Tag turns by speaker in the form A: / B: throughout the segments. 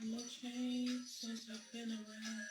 A: No change since I've been around.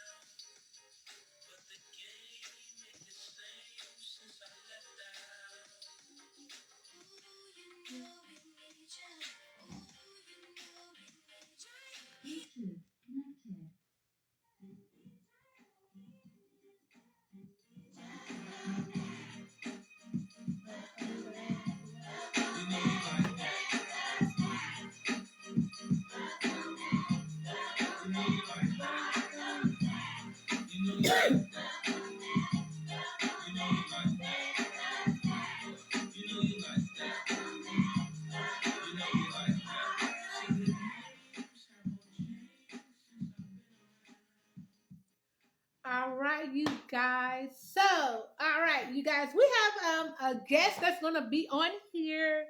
A: All right, you guys. So, all right, you guys, we have a guest that's gonna be on here.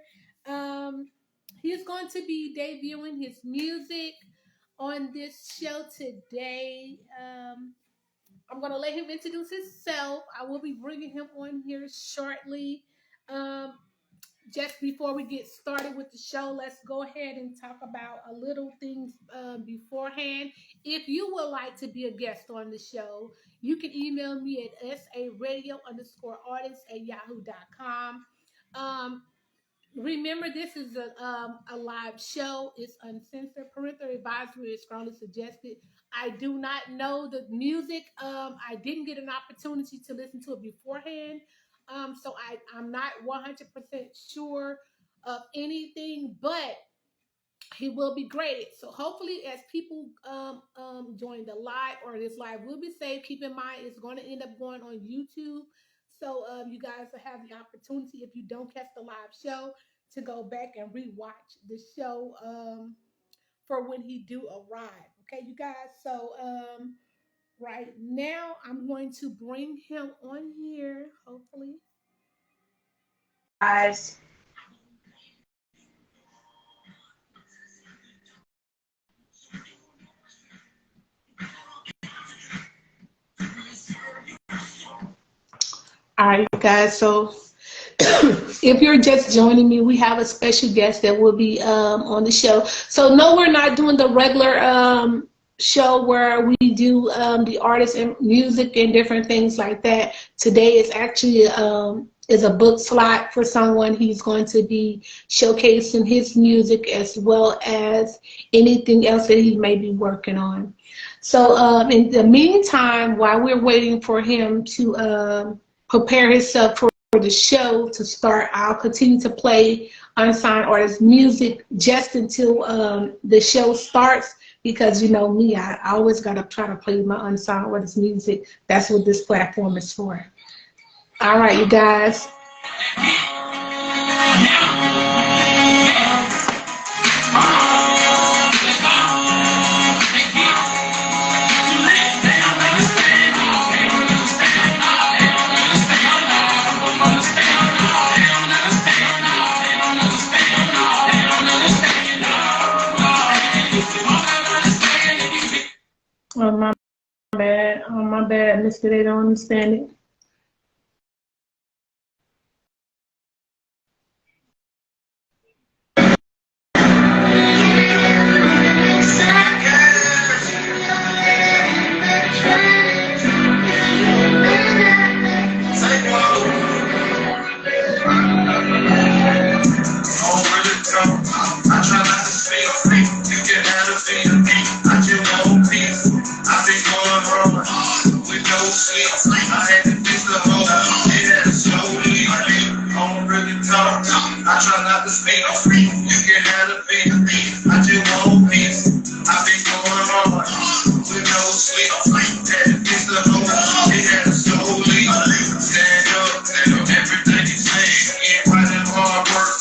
A: Um, he's going to be debuting his music on this show today. I'm gonna let him introduce himself. I will be bringing him on here shortly. Um, just before we get started with the show, let's go ahead and talk about a little things beforehand. If you would like to be a guest on the show, you can email me at saradio_artist@yahoo.com. Um, Remember, this is a live show. It's uncensored. Parental advisory is strongly suggested. I do not know the music. I didn't get an opportunity to listen to it beforehand. So I'm not 100% sure of anything, but he will be graded. So hopefully, as people join the live or this live will be saved, keep in mind it's going to end up going on YouTube. So you guys will have the opportunity, if you don't catch the live show, to go back and rewatch the show for when he do arrive. Okay, you guys. So right now, I'm going to bring him on here. Hopefully. All right, guys. So if you're just joining me, we have a special guest that will be on the show. So no, we're not doing the regular show where we do the artists and music and different things like that. Today is actually is a book slot for someone. He's going to be showcasing his music as well as anything else that he may be working on. So in the meantime, while we're waiting for him to prepare himself for the show to start, I'll continue to play unsigned artist music just until the show starts, because you know me, I always got to try to play my unsigned artist music. That's what this platform is for. All right, you guys. Oh, my bad. Oh, my bad, Mister. They don't understand it.
B: I try not to speak. You can have the beat. I just want peace. I've been going hard with no sleep. Had to fix the hole. It had to slowly stand up. Everything you say, get right and hard work.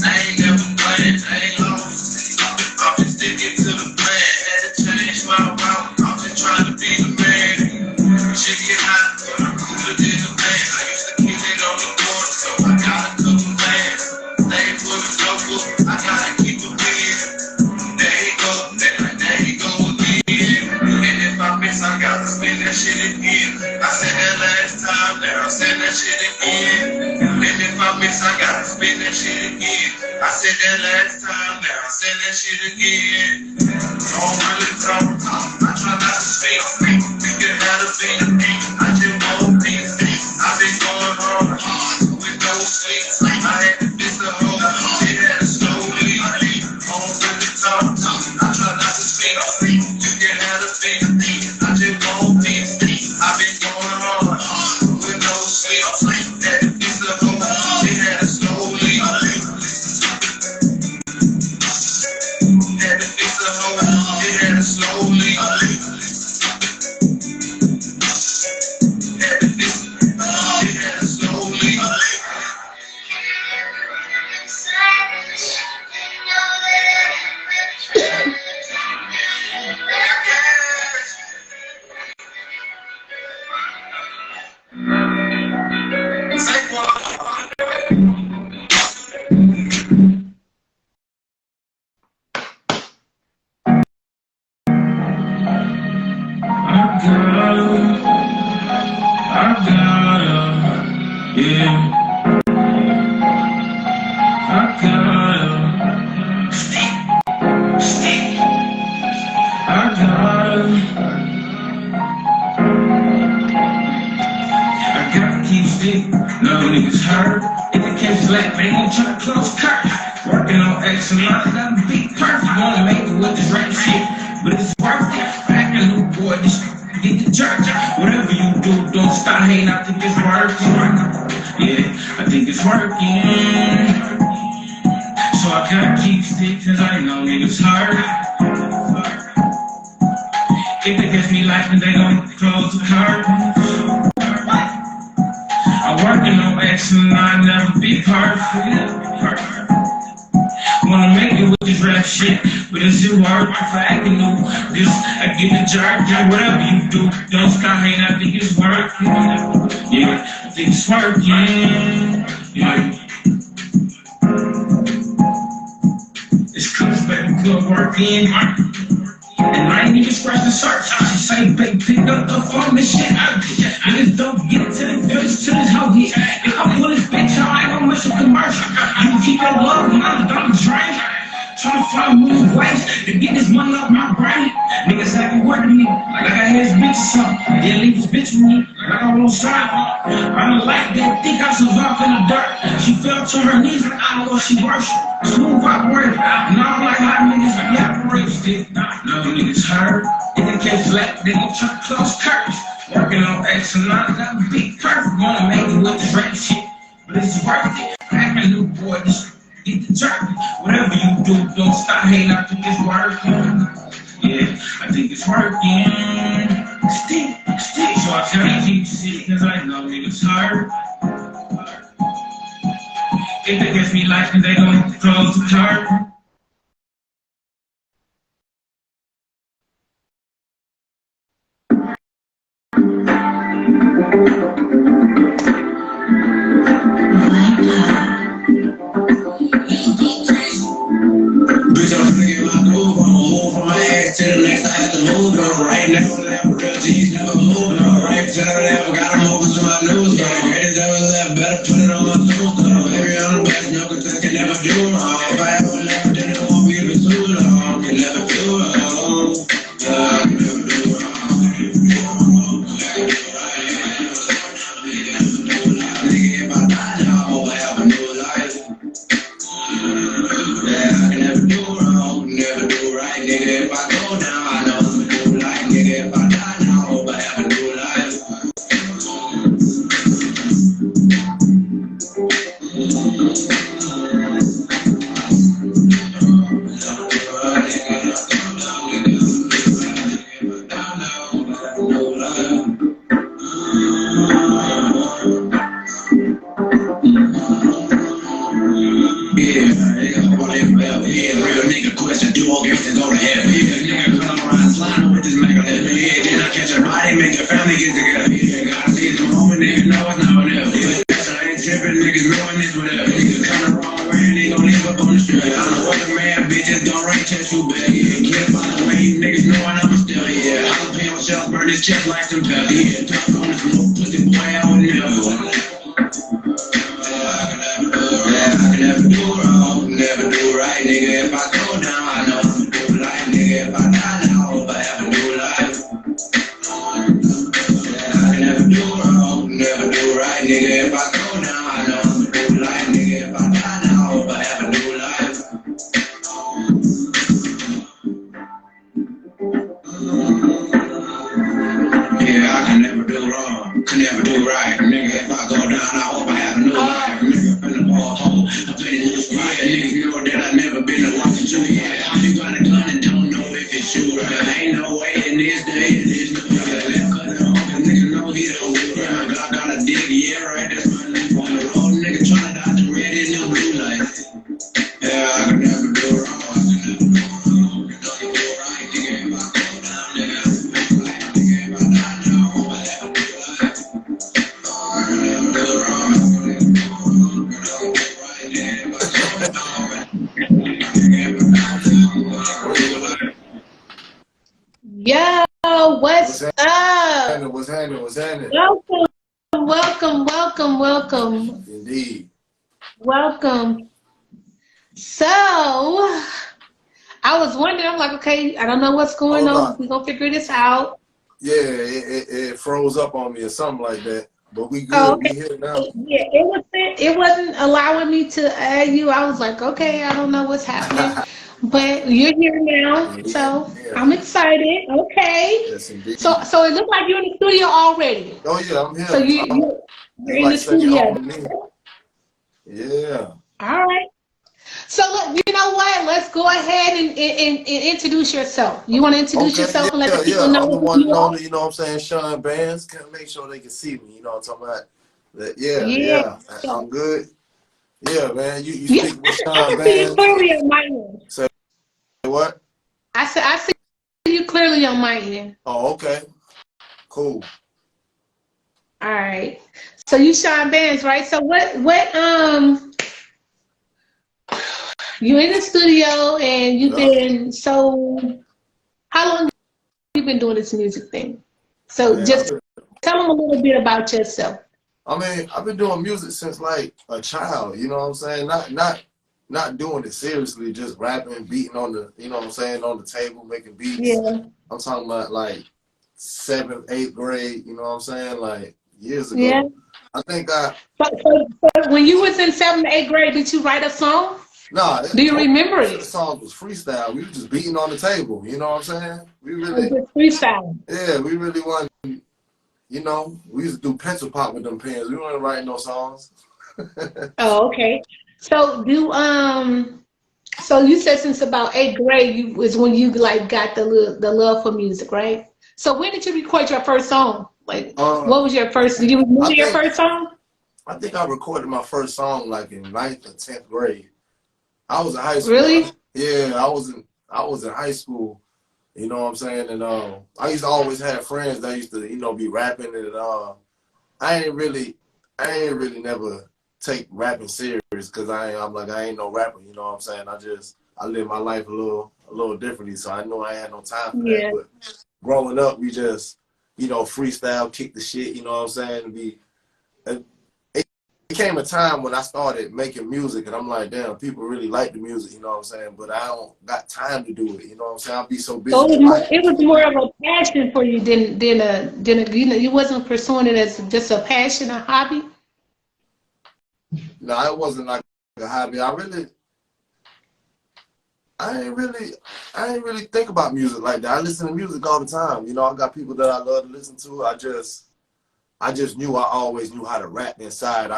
B: I ain't never playing. I ain't lost. I'm just sticking to the plan. Had to change my route. I'm just trying to be the man. Shit get hot. I'm cooler than the man. I used to kick it on the court, so I gotta cook the land. I gotta keep it real. There he go again. And if I miss, I gotta spin that shit again. I said that last time, now I said that shit again. And if I miss, I gotta spin that shit again. I said that last time, now I said that shit again. Don't really talk. I try not to speak. You can have a beat. I just want peace. I've been going hard with no sleep. I had to fix the hole. It had to slowly. Don't really talk. I try not to speak. You can have a beat. I just want peace. I've been going hard with no sleep. Had to fix the hole. It had to slowly. Had to fix the hole. It had to slowly. Had to fix it. It had to slowly.
C: No niggas hurt. If the case like they ain't tryna close curtain. Working on excellence, gotta be perfect. Wanna make it with this rap shit, but it's worth it. Back a new boy, this get the church. Whatever you do, don't stop hating. I think it's working. Yeah, I think it's working. So I gotta keep stick, cause I know niggas hurt. If they catch me laughing, they gon' close the curtain. I'm working on excellence, I'll never be perfect. Wanna make it with this rap shit, but it's your work. If I acting new, this I get the jerk. Yeah, whatever you do, don't stop hating. I think it's working. Yeah, I think it's working. Yeah. good work in. And I ain't even scratched the surface. She say, baby, pick up the phone and shit. Niggas don't get to the village to this hoe here. If I pull this bitch out, I ain't gonna miss a commercial. You can keep your love, man, don't drain. Tryna find move ways to get this money off my brain. Niggas happy working me like I had his bitch or something. Then leave this bitch with me like I won't stop. I don't like that, think I survived in the dirt. She fell to her knees like I know what she worship. Smooth operator, and I don't like how niggas be operating still. No niggas hurt, in the case left, they gon' try to close curtains. Working on X and I gotta be perfect. Wanna make it with this rap shit, but it's worth it. Act a new boy, this get the turkey. Whatever you do, don't stop hating. I think it's working. Yeah, I think it's working. Stick. So I tell you shit, cause I know niggas hurt. If they catch me like they gon' close the curtain.
B: Bitch, I'm thinking my groove, I'ma move from my ass to the next, I have to move on. Right now, I'm real G's, never moving on. Right to the left, gotta move to my news, girl. Greatest ever left, better put it on my news, girl. Baby, I'm the best, no, cause I can never do wrong. If I ever left, then it won't be for too long. Can never do wrong. I can never do wrong. Nigga, if I die now, I hope I have a new life. Yeah, I can never do wrong, never do right, nigga. If I go down, I know I'm gonna do right, nigga. If I die now, I hope I have a new life. Real nigga question, do all gifts and go to heaven. Yeah, nigga come around sliding with this mega level. Yeah, then I catch a body, make your family get together. Yeah, gotta see the moment, nigga know it's not whatever. I ain't tripping, niggas knowing this whatever. Niggas come the wrong way and they gon' leave up on the street. I don't know what the man, bitches don't rain, catch you back. Yeah, get by the way, niggas knowing I'm still, yeah. I don't pay on shelf, burn this chest like some pepper. Yeah, talk on this little pussy boy, I would never. I can never do wrong, never do right, nigga. If I go down, I know I'm gonna do life, nigga. If I die now, I hope I have a new life. I can never do wrong, never do right, nigga. If I go down, I know I'm gonna do life, nigga. If I die now, I hope I have a new life. Yeah, I can never do wrong, can never do right, nigga. If I go down, I hope I have a new life, nigga. From the ball hole, I play this right. Niggas know that I never been a walking to. Yeah, you got a gun and don't know if it's you. Right? Ain't no way in this day, there's no way. Cause the homie nigga know he don't do right. I got a dig, yeah, right. That's my life on the road, nigga tryna dodge the red and the blue light. Yeah, I can never do wrong. I can never do wrong. You know you do right, nigga. If I go down, nigga, if I die now, I hope I have a new life. I can never do wrong.
A: Yo, what's up?
D: What's happening?
A: Welcome.
D: Indeed.
A: Welcome. So, I was wondering, I'm like, okay, I don't know what's going on. We're going to figure this out.
D: Yeah, it froze up on me or something like that. But we good.
A: Oh, okay.
D: We here now.
A: Yeah, it wasn't allowing me to add you. I was like, okay, I don't know what's happening. But you're here now, so I'm excited. Okay.
D: Yes, indeed.
A: So it looks like you're in the studio already.
D: Oh yeah, I'm here.
A: So you're in the studio.
D: Yeah.
A: All right. So look, you know what? Let's go ahead and introduce yourself. You want to introduce yourself and let the people know
D: I'm the
A: who
D: one
A: you
D: and
A: are?
D: only, you know what I'm saying, Sean Bandz. Gotta make sure they can see me, you know what I'm talking about.
A: Yeah.
D: I'm good. Yeah, man. You
A: Yeah.
D: speak with Sean
A: I see you
D: Bandz.
A: clearly on my end.
D: Say what?
A: I see you clearly on my end.
D: Oh, okay. Cool.
A: All right. So you Sean Bandz, right? So what you're in the studio and you've been so. How long have you been doing this music thing? So
D: Man,
A: just tell them a little bit about yourself.
D: I mean, I've been doing music since like a child. You know what I'm saying? Not doing it seriously, just rapping, beating on the, you know what I'm saying, on the table, making beats.
A: Yeah.
D: I'm talking about like 7th, 8th grade. You know what I'm saying? Like years
A: Yeah.
D: ago. I think I.
A: So when you was in 7th, 8th grade, did you write a song?
D: Nah,
A: Do you remember
D: most of
A: it?
D: the songs was freestyle. We were just beating on the table. You know what I'm saying? We
A: Or
D: really,
A: just freestyle?
D: yeah, we really wasn't. You know, we used to do pencil pop with them pens. We weren't writing no songs.
A: Oh, okay. So so you said since about 8th grade you was when you like got the love for music, right? So when did you record your first song? Like what was your first? Do you remember
D: I
A: your
D: think
A: first song?
D: I think I recorded my first song like in 9th or 10th grade. I was in high school.
A: Really?
D: Yeah, I was in high school. You know what I'm saying? And I used to always have friends that used to, you know, be rapping, and I ain't really never take rapping serious because I'm like, I ain't no rapper. You know what I'm saying? I live my life a little differently, so I know I had no time for that.
A: Yeah.
D: But growing up, we just, you know, freestyle, kick the shit. You know what I'm saying? It came a time when I started making music, and I'm like, damn, people really like the music, you know what I'm saying? But I don't got time to do it, you know what I'm saying? I'll be so busy
A: So
D: with life.
A: it was more of a passion for you than you know, you wasn't pursuing it as just a passion, a hobby.
D: No, it wasn't like a hobby. I ain't really think about music like that. I listen to music all the time. You know, I got people that I love to listen to. I just knew I always knew how to rap inside.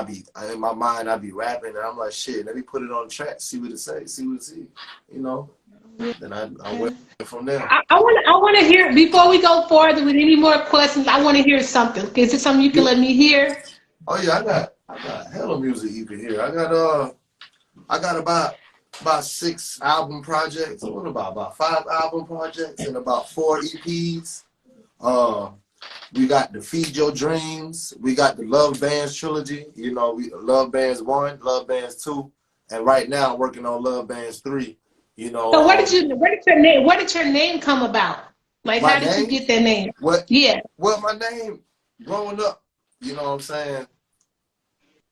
D: In my mind, I be rapping, and I'm like, shit, let me put it on the track, see what it say, see what it see, you know? Then I went from there.
A: I want to hear before we go forward with any more questions. I want to hear something. Is it something you can let me hear?
D: Oh yeah, I got hella music you can hear. I got about 6 album projects. What about 5 album projects and about 4 EPs. We got the Feed Your Dreams. We got the Love Bandz trilogy. You know, we Love Bandz 1, Love Bandz 2, and right now I'm working on Love Bandz 3. You know,
A: So where did your name come about? Like
D: my
A: how did you
D: name?
A: get that name?
D: What?
A: Yeah.
D: Well, my name growing up, you know what I'm saying?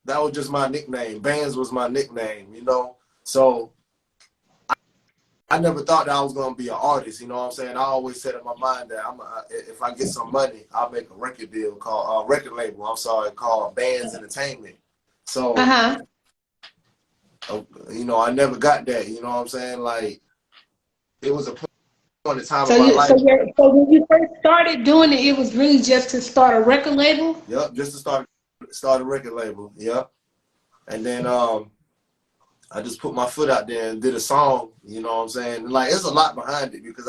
D: That was just my nickname. Bandz was my nickname, you know? So I never thought that I was gonna be an artist, you know what I'm saying? I always said in my mind that if I get some money, I'll make a record deal called record label. I'm sorry, called Bandz Entertainment. So, you know, I never got that. You know what I'm saying? Like, it was a point in time in my life.
A: So when you first started doing it, it was really just to start a record label.
D: Yep, just to start a record label. Yep, and then I just put my foot out there and did a song, you know what I'm saying? And like, there's a lot behind it because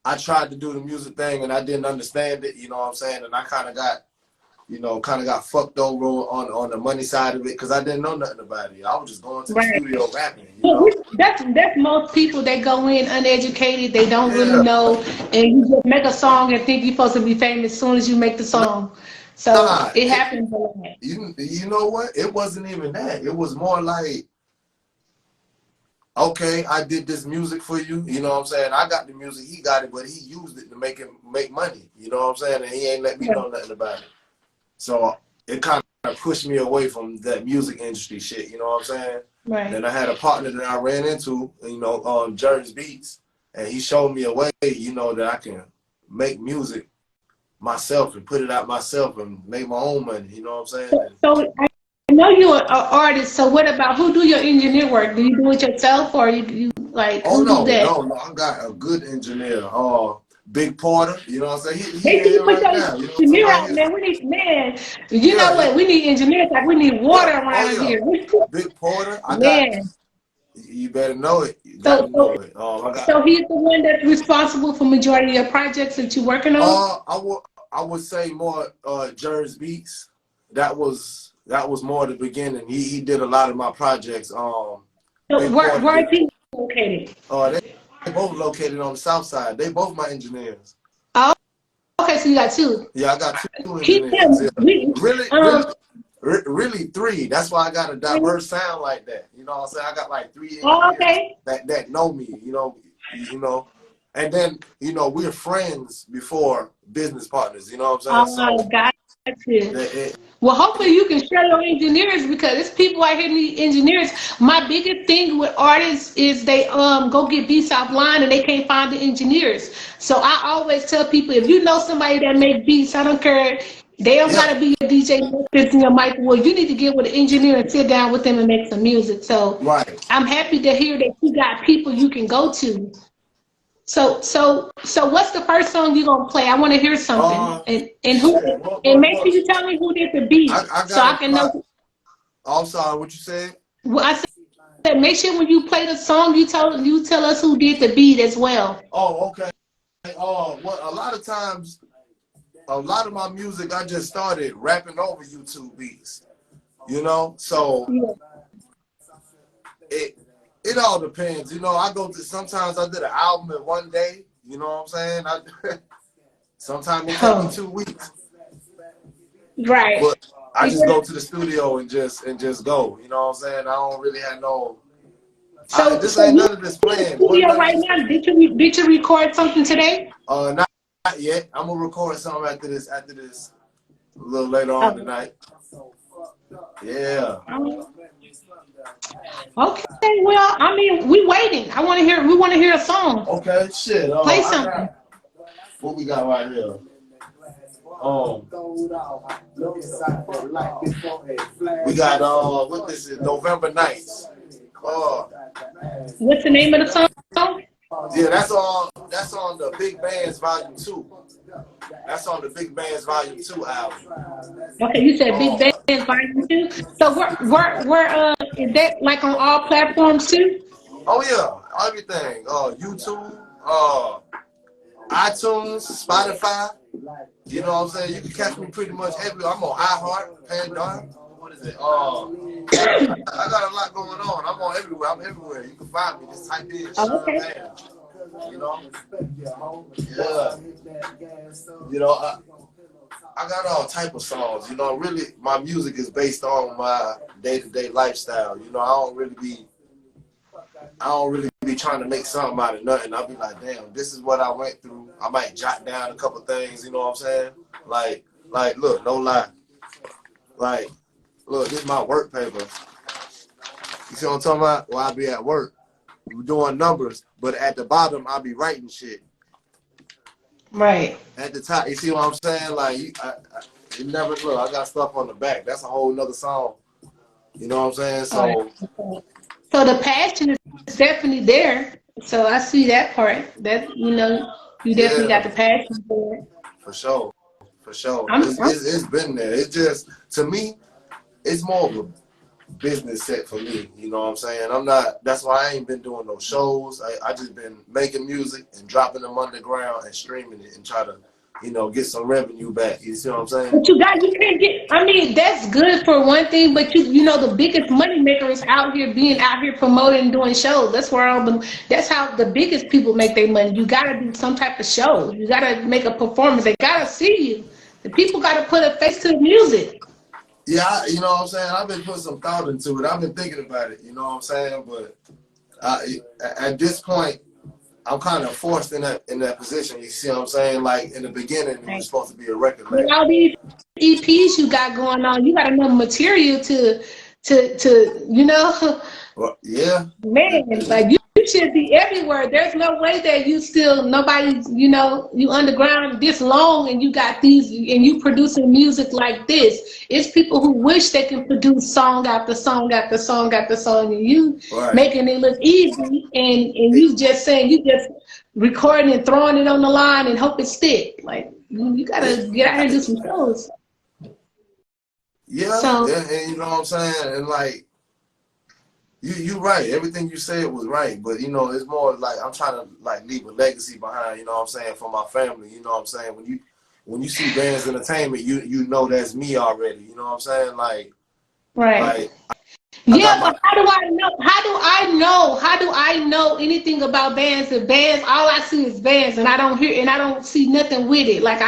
D: I tried to do the music thing and I didn't understand it, you know what I'm saying? And I kind of got fucked over on the money side of it because I didn't know nothing about it. I was just going to the studio rapping, you know?
A: That's most people. They go in uneducated. They don't really know, and you just make a song and think you're supposed to be famous as soon as you make the song. So it happens a lot.
D: You know what? It wasn't even that. It was more like, okay, I did this music for you. You know what I'm saying? I got the music, he got it, but he used it to make money. You know what I'm saying? And he ain't let me know nothing about it. So it kind of pushed me away from that music industry shit. You know what I'm saying?
A: Right.
D: Then I had a partner that I ran into, you know, Jerry's Beats, and he showed me a way, you know, that I can make music myself and put it out myself and make my own money. You know what I'm saying?
A: So I know you're an artist. So what about who do your engineer work? Do you do it yourself or you like who do that?
D: No. I got a good engineer. Big Porter. You know what I'm saying? He
A: They need to
D: here
A: put
D: right
A: your
D: now. You know what I'm
A: engineer
D: talking
A: out,
D: about?
A: man. We need You know what? We need engineers like we need water around here.
D: Big Porter.
A: Man.
D: You better know it. You got to know it.
A: So he's the one that's responsible for majority of your projects that you're working on?
D: I would say more Jerry's Beats. That was more the beginning. He did a lot of my projects.
A: So where is he located?
D: They both located on the south side. They both my engineers.
A: Oh, okay, so you got two.
D: Yeah, I got 2 engineers. Really three. That's why I got a diverse sound like that. You know what I'm saying? I got like 3
A: Oh,
D: engineers
A: okay.
D: that know me, you know. And then, we're friends before business partners, you know what I'm saying? So
A: Got you.
D: it,
A: Well, hopefully you can share your engineers because it's people out here need engineers. My biggest thing with artists is they go get beats offline and they can't find the engineers. So I always tell people if you know somebody that make beats, I don't care. They don't
D: yeah,
A: gotta be a DJ in your microwave. You need to get with an engineer and sit down with them and make some music. So
D: right.
A: I'm happy to hear that you got people you can go to. So what's the first song you gonna play? I want to hear something, and who,
D: Shit.
A: and make sure you tell me who did the beat,
D: I
A: so
D: got
A: I
D: a
A: can know.
D: spot. I'm sorry, what you said?
A: Well, I said make sure when you play the song, you tell us who did the beat as well.
D: Oh, okay. Well, a lot of times, a lot of my music, I just started rapping over YouTube beats, so
A: Yeah.
D: it all depends. I go to, sometimes I did an album in one day, you know what I'm saying? Sometimes it take me
A: Oh,
D: 2 weeks,
A: right.
D: but I just go to the studio and just go, you know what I'm saying? I don't really have no, this
A: So
D: ain't
A: you
D: none of this
A: in the
D: planned. One
A: studio
D: none of
A: right
D: this,
A: now? Did you record something today?
D: not yet. I'm gonna record something after this a little later on
A: Oh,
D: tonight. Yeah.
A: okay. Well, I mean, we waiting. I want to hear. We want to hear a song.
D: Okay, shit.
A: Play
D: I
A: something.
D: got, what we got right here? We got what this is, November Nights. Uh,
A: What's the name of the song?
D: yeah, that's on the Big Bandz Volume 2. That's on the Big Bandz Volume 2 album.
A: Okay, you said Big
D: Uh,
A: Bang Volume 2. So where is that like on all platforms too?
D: oh yeah, everything. YouTube, iTunes, Spotify. You know what I'm saying? You can catch me pretty much everywhere. I'm on iHeart, Pandora. What is it? I got a lot going on. I'm on everywhere. I'm everywhere. You can find me. Just type in
A: Oh,
D: Sean
A: okay.
D: Bandz. You know? Yeah. You know, I got all type of songs. Really, my music is based on my day-to-day lifestyle. I don't really be trying to make something out of nothing. I'll be like, damn, this is what I went through. I might jot down a couple things, you know what I'm saying? Like, look, no lie. Like, look, this is my work paper. You see what I'm talking about? Well, I'll be at work. We're doing numbers, but at the bottom, I'll be writing shit.
A: Right.
D: At the top, you see what I'm saying? Like, you never look. I got stuff on the back. That's a whole nother song. You know what I'm saying?
A: All right.
D: So,
A: So the passion is definitely there. So I see that part. That you definitely got
D: yeah,
A: the passion for it.
D: for sure. For sure.
A: I'm
D: It's been there. It just, to me, it's more of a business set for me. You know what I'm saying? That's why I ain't been doing no shows. I just been making music and dropping them underground and streaming it and try to, get some revenue back. You see what I'm saying?
A: But you can't get, I mean, that's good for one thing, but the biggest money maker is being out here promoting and doing shows. That's how the biggest people make their money. You gotta do some type of show. You gotta make a performance. They gotta see you. The people gotta put a face to the music.
D: Yeah, you know what I'm saying? I've been putting some thought into it. I've been thinking about it, you know what I'm saying? But at this point, I'm kind of forced in that position. You see what I'm saying? Like in the beginning, it was supposed to be a record
A: With
D: label.
A: all these EPs you got going on, you got enough material to
D: Well, yeah.
A: man, like you should be everywhere. There's no way that you underground this long and you got these and you producing music like this. It's people who wish they can produce song after song after song after song, and you
D: Right.
A: making it look easy, and you just saying you just recording and throwing it on the line and hope it stick. Like you gotta get out here and do some shows.
D: Yeah,
A: So
D: and you know what I'm saying? And like, you right. Everything you said was right. But, it's more like I'm trying to like leave a legacy behind, you know what I'm saying, for my family. You know what I'm saying? When you see Bandz Entertainment, you know that's me already. You know what I'm saying? Like,
A: right.
D: I
A: Yeah,
D: got
A: but how do I know? How do I know anything about Bandz? If Bandz, all I see is Bandz, and I don't see nothing with it. Like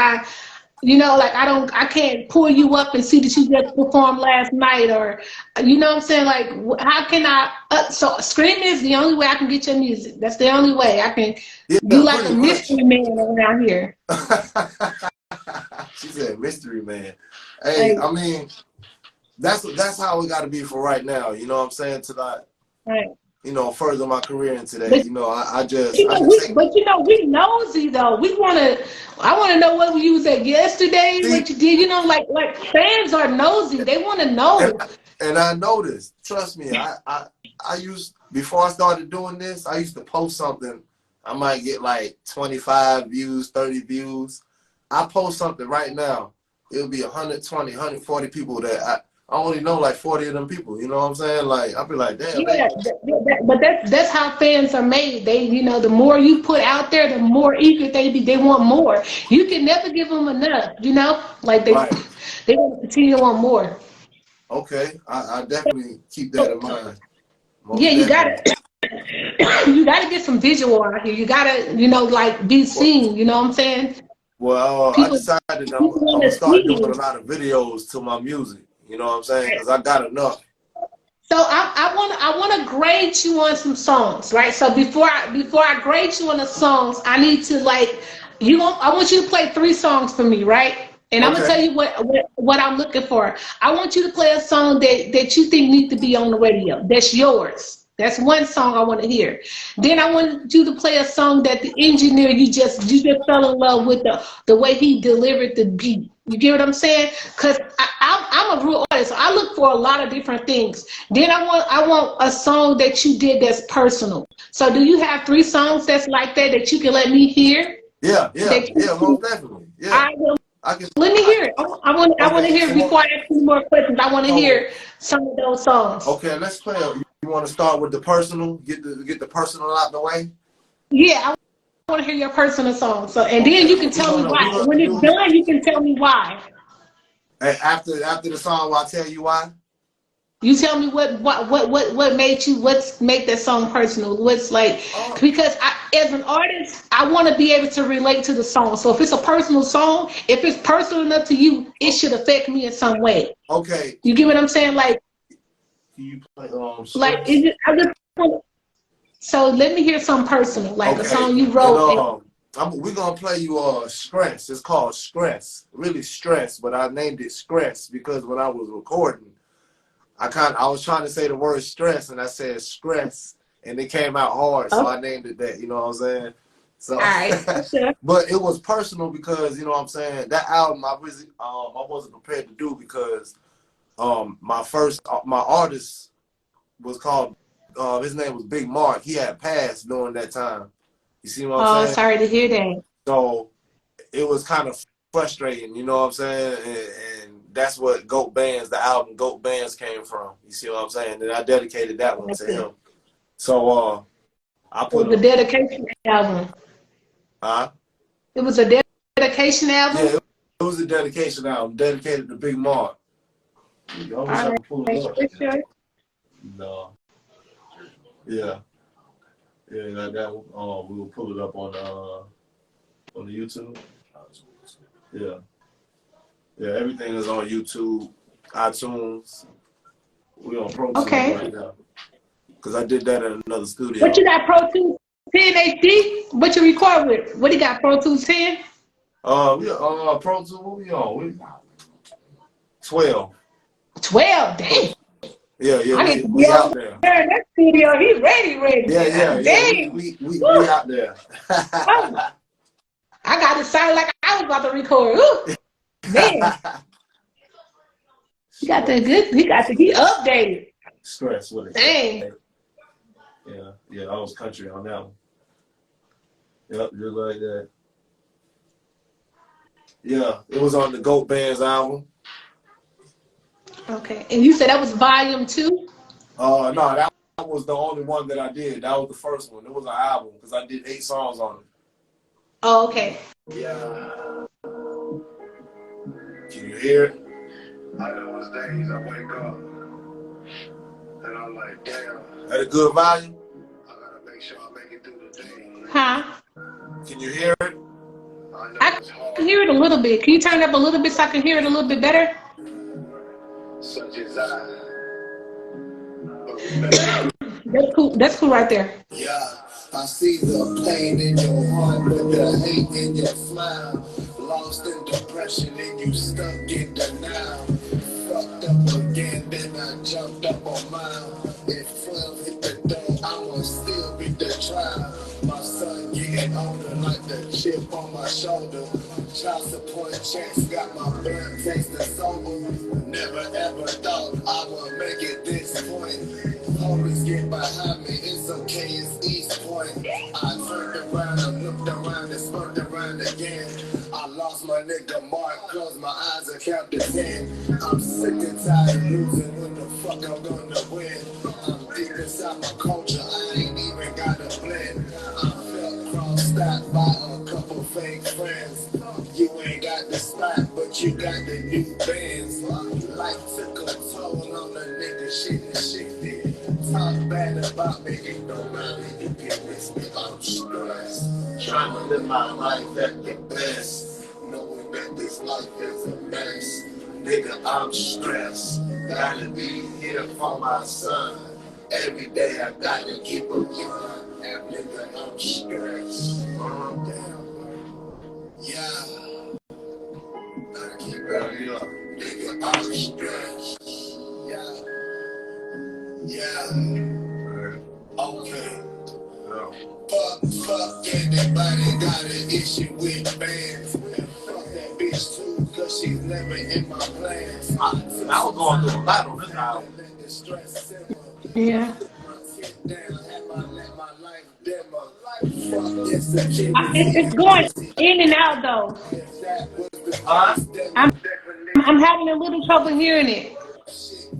A: You know, like I can't pull you up and see that you just performed last night, or you know what I'm saying? Like, how can I? So streaming is the only way I can get your music. That's the only way I can. You
D: Yeah,
A: like a
D: pretty much.
A: mystery man around here.
D: She said mystery man. Hey,
A: Right,
D: I mean, that's how we gotta be for right now. You know what I'm saying? To not,
A: right.
D: further my career into that.
A: But
D: You know, I just
A: you
D: I
A: know,
D: just take
A: we nosy though. We wanna. I want to know what you was at yesterday,
D: see
A: what you did. You know, like fans are nosy. They want to know.
D: and I noticed, trust me, I used before I started doing this, I used to post something. I might get like 25 views, 30 views. I post something right now, it'll be 120, 140 people that I only know like 40 of them people. You know what I'm saying? Like I'll be like, damn,
A: Yeah, but that's how fans are made. They, you know, the more you put out there, the more eager they be. They want more. You can never give them enough. You know, like
D: right.
A: they want to continue to want more.
D: Okay, I definitely keep that in mind.
A: Yeah,
D: Most
A: you
D: definitely.
A: gotta you gotta get some visual out here. You gotta, you know, like be
D: Well,
A: seen. You know what I'm saying?
D: I
A: People
D: decided I'm
A: people want
D: gonna
A: to
D: start
A: see
D: doing a
A: you.
D: lot of videos to my music. You know what I'm saying? Because I got enough.
A: So I want to grade you on some songs, right? So before I grade you on the songs, I need to like I want you to play 3 songs for me, right? And I'm gonna
D: Okay.
A: tell you what I'm looking for. I want you to play a song that you think needs to be on the radio. That's yours. That's one song I want to hear. Then I want you to play a song that the engineer you just fell in love with the way he delivered the beat. You get what I'm saying? Because I'm a real artist. So I look for a lot of different things. Then I want a song that you did that's personal. So do you have 3 songs that's like that you can let me hear?
D: Yeah, yeah,
A: That
D: yeah,
A: you,
D: most definitely. Yeah,
A: I will
D: I can.
A: let me
D: I,
A: hear it. I want to
D: okay,
A: hear before I ask you more questions. I want to
D: so
A: hear some of those songs.
D: okay, let's play. You want to start with the personal? Get the personal out the way.
A: Yeah, I want to hear your personal song. So and then
D: Okay,
A: you can
D: we're
A: tell me
D: gonna we're
A: why.
D: gonna
A: When it's
D: do
A: done, you can tell me why.
D: after the song. I'll tell you why.
A: You tell me what made you what's make that song personal. What's like
D: Oh,
A: because as an artist, I want to be able to relate to the song. So if it's a personal song, if it's personal enough to you, it
D: oh,
A: should affect me in some way.
D: okay.
A: You get what I'm saying?
D: Can you play
A: Like
D: stress?
A: is it? So let me hear some personal, like a
D: Okay,
A: song you
D: and
A: wrote.
D: we're gonna play you stress. It's called stress, really stress, but I named it stress because when I was recording, I was trying to say the word stress and I said stress and it came out hard, so
A: Okay,
D: I named it that. You know what I'm saying? So,
A: all right, sure.
D: but it was personal because you know what I'm saying. That album I wasn't prepared to do because my artist was called his name was Big Mark. He had passed during that time. You see what I'm
A: Oh,
D: saying?
A: sorry to hear that.
D: So it was kind of frustrating, you know what I'm saying? And that's what the album Goat Bandz came from. You see what I'm saying? And I dedicated that one
A: That's
D: to
A: it.
D: him. So I
A: It
D: put
A: was a dedication album.
D: uh
A: It was a dedication
D: yeah,
A: album.
D: it was a dedication album dedicated to Big Mark. I wish
A: All
D: I
A: right,
D: could pull it up.
A: for sure.
D: No. Yeah. Yeah, that we will pull it up on the YouTube. Yeah. Yeah, everything is on YouTube, iTunes. We on Pro Tools
A: Okay.
D: right now. Because I did that in another
A: What you
D: studio.
A: got? Pro Tools 10 HD? What you record with? What you got? Pro Tools 10?
D: Pro Tools, what we on? We 12.
A: 12. Dang.
D: Yeah, yeah,
A: I need to be
D: we
A: over
D: out there.
A: there in that studio. He's ready.
D: Yeah, yeah, yeah.
A: Dang.
D: We
A: Woo.
D: out there.
A: Oh, I got it sound like I was about to record. Ooh, man. He got that good. He updated.
D: Stress with
A: Dang.
D: it. Yeah, yeah, I was country on that one. Yep, just like that. Yeah, it was on the Goat Bandz album.
A: Okay. And you said that was volume 2?
D: No, that was the only one that I did. That was the first one. It was an album because I did 8 songs on it.
A: Oh, okay.
D: Yeah. Can you hear it?
B: I know it's days I wake up and I'm like, damn,
D: Had a good volume?
B: I gotta make sure I make it through the day.
A: Huh?
D: Can you hear it?
A: I can hear it a little bit. Can you turn it up a little bit so I can hear it a little bit better?
B: Such as I.
A: That's cool. That's cool right there.
B: Yeah, I see the pain in your heart, but the hate in your smile. Lost in depression and you stuck in denial. Fucked up again, then I jumped up on mine. If 12 hit the door, I'ma still beat the trial. My son getting older like the chip on my shoulder. Child support checks got my blood tasting sober. Never ever thought I would make it this point. Homies get behind me, it's okay, it's East Point. I turned around and looked around and spun around again. I lost my nigga Mark, closed my eyes and counted 10. I'm sick and tired of losing, when the fuck I'm gonna win? I'm deep inside my culture, I ain't even got a blend. I felt crossed out by a couple fake friends. You ain't got the spot, but you got the new bands. Life took a toll on a nigga, shit did. Talk bad about me, ain't no matter, you can miss me, I'm stressed. Trying to live my life at the best, knowing that this life is a mess. Nigga, I'm stressed, gotta be here for my son. Every day I gotta keep a gun, and nigga, I'm stressed. Yeah, gotta keep it up. Nigga, I'm stressed. Yeah, okay. Fuck anybody got an issue with Bandz. Fuck that bitch too, cause she's never in my plans. I was going through a lot on this album.
A: Yeah. It's going in and out though.
B: Huh?
A: I'm having a little trouble hearing it.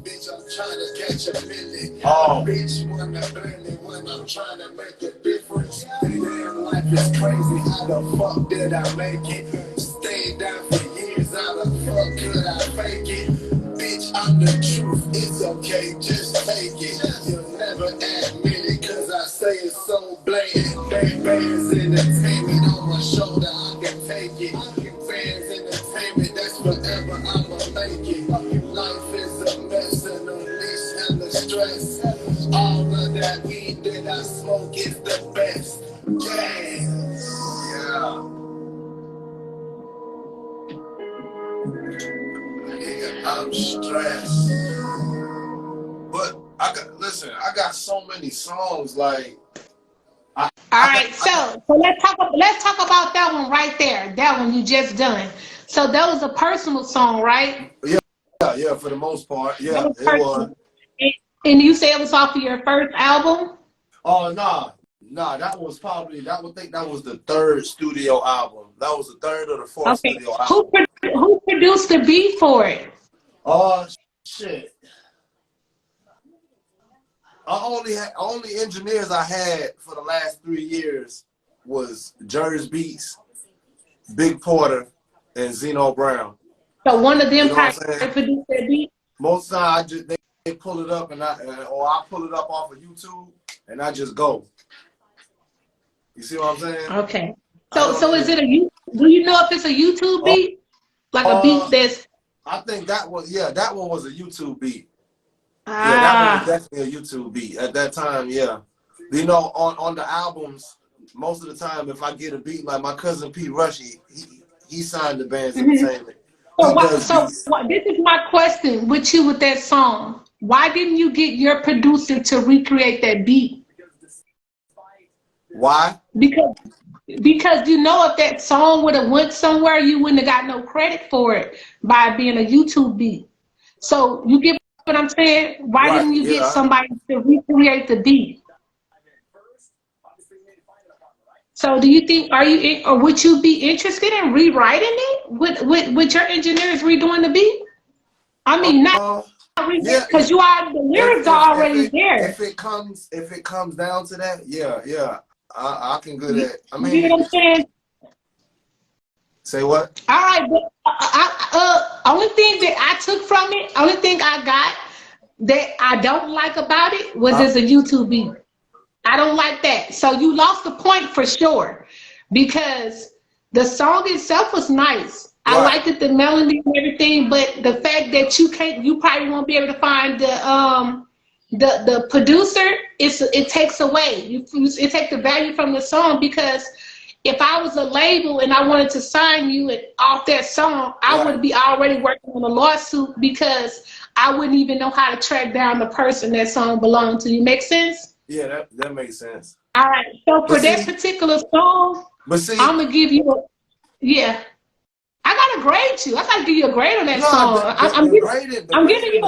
B: Bitch, I'm trying to catch a million. Oh. Bitch, wanna blend it when I'm trying to make a difference. Damn, life is crazy. How the fuck did I make it? Stayed down for years. How the fuck could I fake it? Bitch, I'm the truth. It's okay, just take it. You'll never admit it, cause I say it so blatant. Bandz entertainment on my shoulder, I can take it. Bandz entertainment, that's forever, I'ma make it. Life is a mess and unleash hella stress. All of that weed that I smoke is the best. Yeah. Nigga, I'm stressed. But I got so many songs like.
A: All right, so let's talk about that one right there. That one you just done. So that was a personal song, right?
B: Yeah, for the most part. Yeah,
A: That was
B: it
A: personal.
B: was.
A: And you say it was off of your first album?
B: Oh, nah, that was the third studio album. That was the third or the fourth
A: Okay.
B: studio album.
A: Who produced the beat for it?
B: Oh, shit. Only engineers I had for the last 3 years was Jerry's Beats, Big Porter, and Zeno Brown.
A: So one of them
B: You know what I'm saying?
A: produced that beat?
B: Most times they pull it up or I pull it up off of YouTube and I just go. You see what I'm saying?
A: Okay. So is it do you know if it's a YouTube beat? Like a beat that's
B: I think that one was a YouTube beat.
A: Ah.
B: Yeah, that one was definitely a YouTube beat at that time. Yeah, you know, on the albums, most of the time, if I get a beat like my cousin Pete Rush, he signed the Bandz Entertainment.
A: This is my question with you with that song. Why didn't you get your producer to recreate that beat?
B: Why?
A: Because you know, if that song would have went somewhere, you wouldn't have got no credit for it by being a YouTube beat. So you get what I'm saying? Why didn't you get somebody to recreate the beat? So do you think, or would you be interested in rewriting it with your engineers redoing the beat? I mean, not because you are the lyrics are already there.
B: If it comes down to that, yeah, I can do that. I mean,
A: you know what I'm saying?
B: Say what?
A: All right, but only thing that I took from it, only thing I got that I don't like about it was it's a YouTube beat. I don't like that. So you lost the point for sure, because The song itself was nice. I
D: Right.
A: liked it, the melody and everything, but the fact that you probably won't be able to find the producer, it takes away. It takes the value from the song, because if I was a label and I wanted to sign you off that song, I
D: Right.
A: would be already working on a lawsuit, because I wouldn't even know how to track down the person that song belonged to. You make sense?
D: Yeah, that makes sense.
A: All right. So
D: But
A: for that
D: see,
A: particular song,
D: but see,
A: I'm gonna give you a, yeah. I gotta grade you. I gotta give you a grade on that
D: no,
A: song.
D: the
A: I'm giving you
D: grading is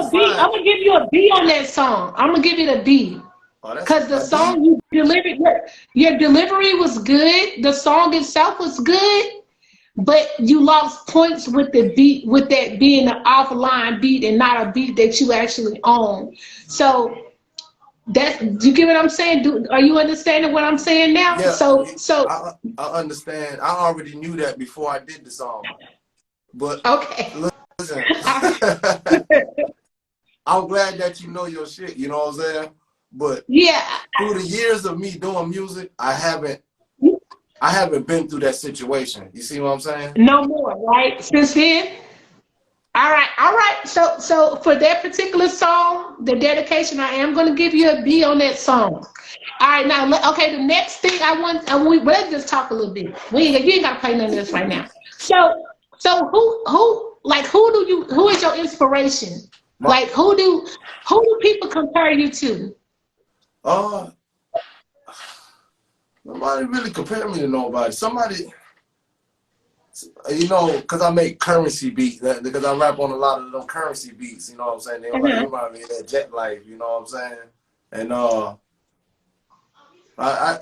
A: a B.
D: fine.
A: I'm gonna give you a B on that song. I'm gonna give it a B.
D: Oh, that's
A: Cause the
D: a D.
A: song you delivered, your delivery was good. The song itself was good, but you lost points with the beat, with that being an offline beat and not a beat that you actually own. So that, you get what I'm saying? Are you understanding what I'm saying now?
D: Yeah,
A: So
D: I understand. I already knew that before I did the song. But
A: okay.
D: listen, I'm glad that you know your shit. You know what I'm saying? But
A: Yeah.
D: through the years of me doing music, I haven't been through that situation. You see what I'm saying?
A: No more, right? Since then? All right, all right. So for that particular song, the dedication, I am going to give you a B on that song. All right, now, okay, the next thing I want, let's just talk a little bit. You ain't got to play none of this right now. So who is your inspiration?
D: My,
A: Like, who do people compare you to?
D: uh, nobody really compare me to nobody. Somebody, you know, because I make currency beats, because I rap on a lot of them currency beats. You know what I'm saying? They
A: Uh-huh.
D: remind me of that jet life. You know what I'm saying? And I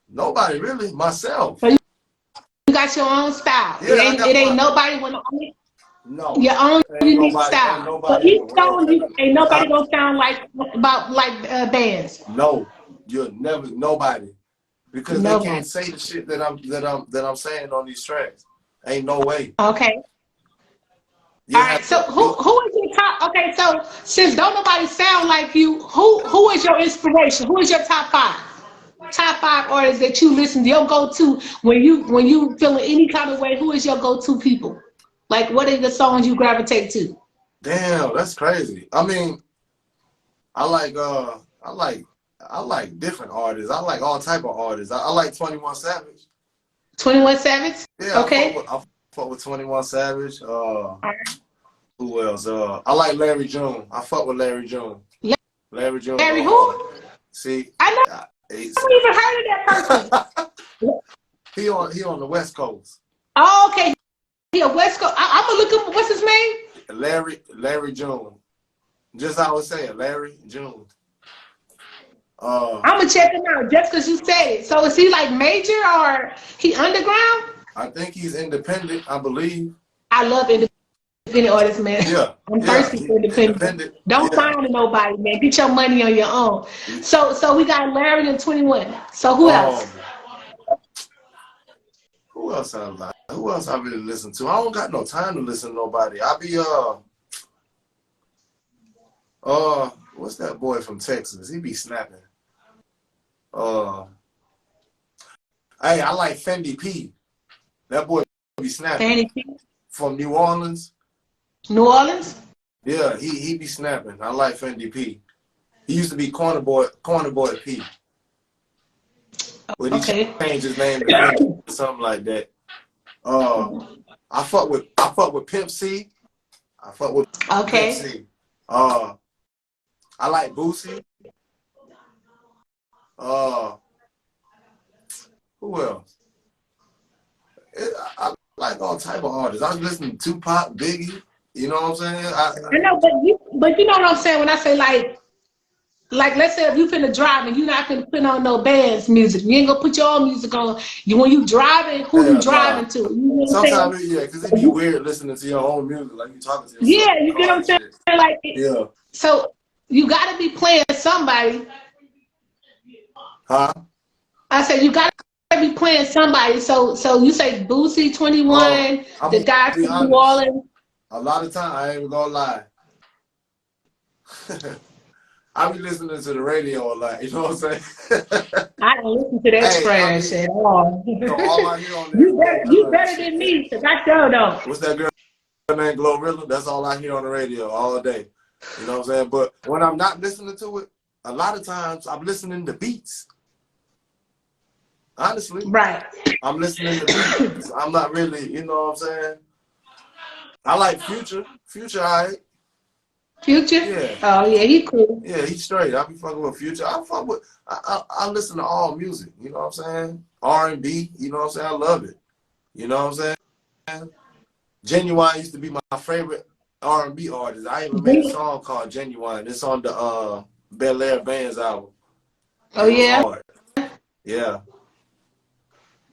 D: nobody really, myself.
A: So you got your own style. It
D: Yeah, I
A: ain't
D: got
A: it ain't
D: my
A: nobody
D: no.
A: your own
D: Ain't
A: unique
D: nobody, ain't
A: style. So
D: nobody in
A: each
D: the world
A: song,
D: that
A: you ain't nobody
D: huh?
A: gonna sound like Bandz.
D: No, you'll never nobody because they
A: Nobody.
D: can't say the shit that I'm saying on these tracks. Ain't no way.
A: Okay. All
D: You
A: right.
D: have
A: So
D: to.
A: who is your top? Okay. So since don't nobody sound like you, who is your inspiration? Who is your top five? Top five artists that you listen to, your go to when you feeling any kind of way. Who is your go to people? Like, what are the songs you gravitate to?
D: Damn, that's crazy. I mean, I like I like I like different artists. I like all type of artists. I like 21 Savage.
A: 21 Savage.
D: Yeah,
A: Okay.
D: I fuck with 21 Savage. Who else? I like Larry June. I fuck with Larry June. Larry June
A: Larry
D: go
A: who?
D: hard. See,
A: I
D: he's,
A: never even heard of that person.
D: he on the West Coast.
A: Oh, okay. Yeah, West Coast. I'm gonna look up. What's his name?
D: Larry June. Just how I was saying, Larry June.
A: I'm gonna check him out just because you said it. So is he like major or he underground?
D: I think he's independent, I believe.
A: I love independent artists, man.
D: Yeah,
A: I'm
D: yeah,
A: thirsty for independent.
D: independent.
A: Don't
D: Yeah.
A: sign to nobody, man. Get your money on your own. So we got Larry and 21. So who else?
D: Um, who else I like? Who else I really listen to? I don't got no time to listen to nobody. I be what's that boy from Texas? He be snapping. Uh, hey, I like Fendi P. That boy be snapping
A: Fanny P.
D: from New Orleans.
A: New Orleans?
D: Yeah, he be snapping. I like Fendi P. He used to be Corner Boy P. But he
A: Okay.
D: changed his name to Fendi or something like that. I fuck with Pimp C. I fuck with Pimp
A: Okay.
D: C. I like Boosie. Who else? I like all type of artists. I listen to Tupac, Biggie. You know what I'm saying?
A: I know, but you know what I'm saying when I say like let's say if you finna drive and you're not finna put on no Bandz music, you ain't gonna put your own music on. When you driving, who you
D: Hell nah.
A: driving to? You know what I'm saying?
D: Sometimes, yeah, because it be weird listening to your own music, like you talking to yourself
A: Yeah,
D: in the
A: you get
D: car
A: what I'm
D: and
A: saying?
D: shit.
A: Like,
D: Yeah.
A: so you gotta be playing somebody.
D: Huh?
A: I said you gotta be playing somebody. So you say Boosie 21,
D: I'm
A: the
D: gonna
A: guy
D: be
A: from New
D: honest.
A: Orleans.
D: A lot of time, I ain't even gonna lie. I be listening to the radio a lot. You know what I'm saying?
A: I don't listen to that
D: Hey,
A: trash at all.
D: So all I hear on there is that
A: You
D: good
A: better
D: shit.
A: than me, because I sure don't.
D: What's that girl named Glorilla? That's all I hear on the radio all day. You know what I'm saying? But when I'm not listening to it, a lot of times I'm listening to beats. Honestly.
A: Right.
D: I'm listening to beats. I'm not really, you know what I'm saying? I like Future. Future, all right.
A: Future?
D: Yeah.
A: Oh, yeah, he cool.
D: Yeah, he's straight. I be fucking with Future. I listen to all music, you know what I'm saying? R&B, you know what I'm saying? I love it. You know what I'm saying? Genuine used to be my favorite R&B artist. I even made a song called Genuine. It's on the Bandz album.
A: Oh, yeah?
D: Hard. Yeah.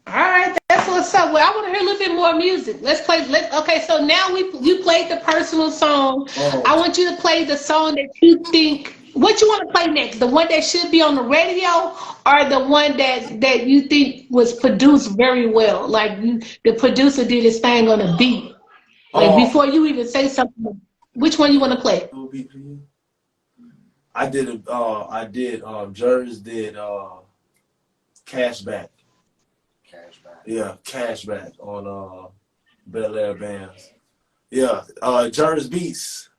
A: All right, that's what's up. Well, I want to hear a little bit more music. Let's play. Okay, so now you played the personal song.
D: Oh.
A: I want you to play the song that you think. What you want to play next? The one that should be on the radio, or the one that you think was produced very well? Like the producer did his thing on a beat. Like before you even say something, which one you want to play?
D: I did. Jers did Cashback. Yeah, Cashback on Bandz. Yeah, Jers Beats.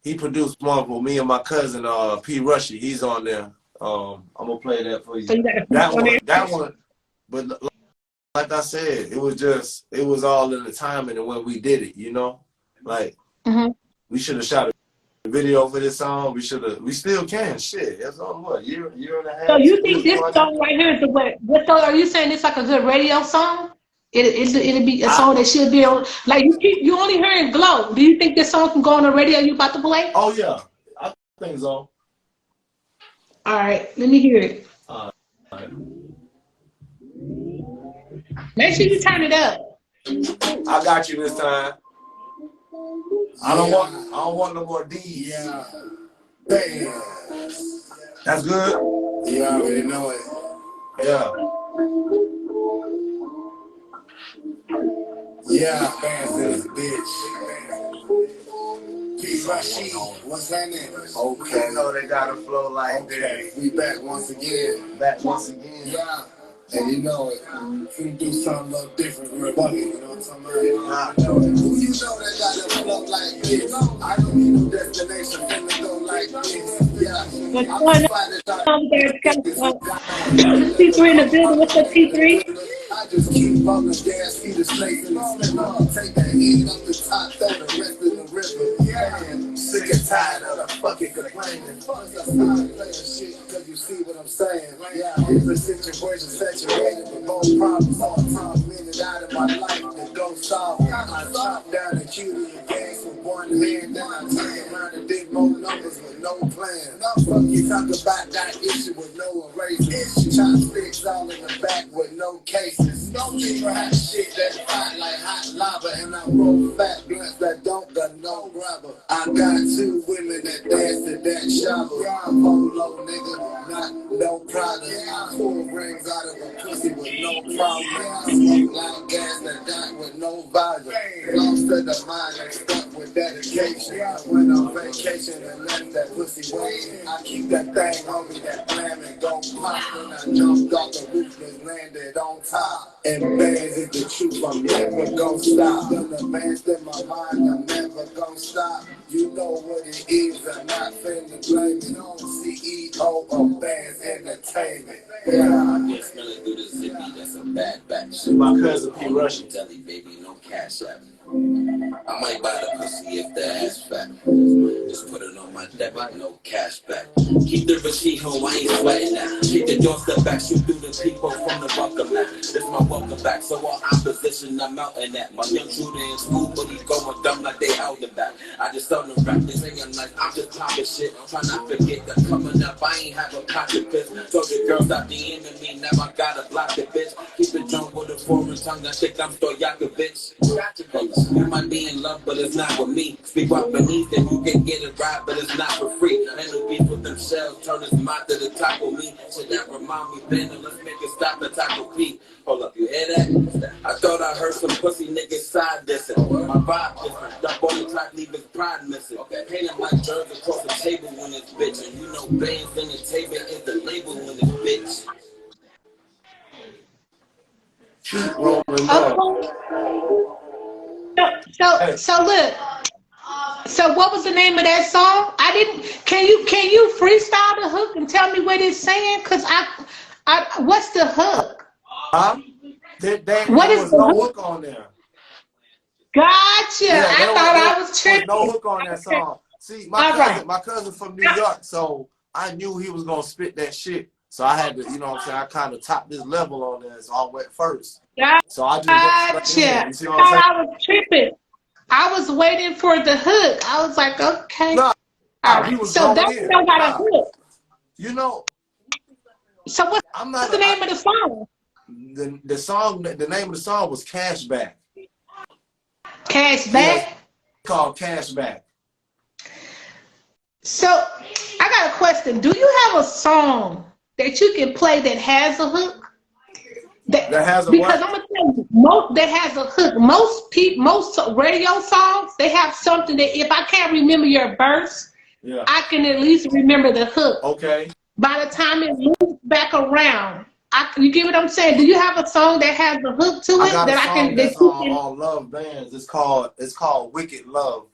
D: He produced one for me and my cousin P. Rushy. He's on there. I'm gonna play that for you.
A: So you got
D: that one. But like I said, it was all in the timing and when we did it. You know, like we should have shot a video for this song. We still can. Shit, that's on what year and a half.
A: So you think this song right here is the what? What song are you saying? It's like a good radio song? It'll be a song that should be on. Like you only hearing Glow. Do you think this song can go on the radio? You about to play?
D: Oh yeah, I think so.
A: All right, let me hear it.
D: All right.
A: Make sure you turn it up.
D: I got you this time. I don't want no more D's.
B: Yeah. Damn.
D: That's good?
B: You already know it.
D: Yeah.
B: Yeah, Bandz is a bitch. P. What's that name?
D: Okay. So they got a flow like
B: that. We back once again. Yeah. And you know it. We do something a little different, real funny. You know what I'm talking about? Who you know that got a flow like this? I don't need no destination, finna go like this. Yeah.
A: T3 in the building. What's up, T3?
B: I just keep bumping gas, see the snakes in the slimmer. Take that heat up the top, throw the rest in the river. Yeah, sick and tired of the fucking complaining. Fuck us, I'm playing shit, cause you see what I'm saying. Yeah, it's a situation saturated with more problems all the time. Minute out of my life to go solve. I chop down the cutie and gangs with one hand, then I turn around and dig more numbers with no plan. Fuck you talk about that issue with no erasure. Chopsticks all in the back with no cases. No people have shit that's hot like hot lava, and I roll fat blunts that don't got no grabber. I got two women that dance to that shower. I'm polo nigga, not no product. I pull rings out of a pussy with no problem. I smoke loud gas that got with no visor. Lost to the mind and stuck with dedication. I went on vacation and left that pussy waiting. I keep that thing on me, that blam and go pop. When I jumped off the roof and landed on top. And Bandz is the truth, I'm never gonna stop. Done advanced in my mind, I'm never gonna stop. You know what it is, I'm not finna blame it on CEO of Bandz Entertainment. Yeah, I'm just smelling through the zippy, that's a bad batch.
D: My cousin P. Rushy.
B: Telly baby, no cash app. I might buy the pussy if the ass fat. Just put it on my debit, no cash back. Keep the receipt home, I ain't sweating now. Keep the doorstep back, shoot through the people from the welcome mat. This my welcome back, so all opposition I'm out in that. My young shooter in school, but he going dumb like they held him back. I just started to rap this thing, I'm like, I'm just popping shit. Try not to forget that coming up, I ain't have a pocket piss. Told the girls stop the enemy, now I gotta block the bitch. Keep it drunk with a foreign tongue, I think I'm Stoyakovich. You might be in love, but it's not with me. Speak up beneath and you can get it right, but it's not for free. Ain't no beef with themselves, turn his mind to the top of me. Should that remind me, Ben, let's make it stop the taco Pete. Hold up, you hear that? I thought
E: I heard some pussy niggas side dissing. My vibe different. Duck on the track, leave his pride missing. Okay, painting my jerks across the table when it's bitch. And you know Bandz in the table is the label when it's bitch.
D: Keep rolling up.
A: So look. So what was the name of that song? I didn't. Can you freestyle the hook and tell me what it's saying? Cause what's the hook?
D: There
A: What is
D: was
A: the
D: no
A: hook?
D: hook on there.
A: Gotcha.
D: Yeah,
A: I thought I was tripping.
D: There was no hook on that song. See, my cousin from New York, so I knew he was gonna spit that shit. So I had to, you know what I'm saying, I kind of topped this level on there, so I went first. So I just went straight in. You see what I'm saying?
A: I was tripping. I was waiting for the hook. I was like, okay.
D: Nah,
A: all
D: he
A: right.
D: was
A: So
D: going
A: that
D: in.
A: don't got a hook.
D: You know,
A: So what's the name of the song?
D: The name of the song was Cashback.
A: Cashback?
D: Yeah, called Cashback.
A: So I got a question. Do you have a song that you can play that has a hook? That has a because what? I'm gonna tell you, that has a hook. Most radio songs, they have something that if I can't remember your verse, yeah, I can at least remember the hook.
D: Okay.
A: By the time it moves back around, you get what I'm saying? Do you have a song that has a hook to it
D: I got
A: that
D: a
A: I
D: song
A: can?
D: That's on Love Bandz. It's called Wicked Love.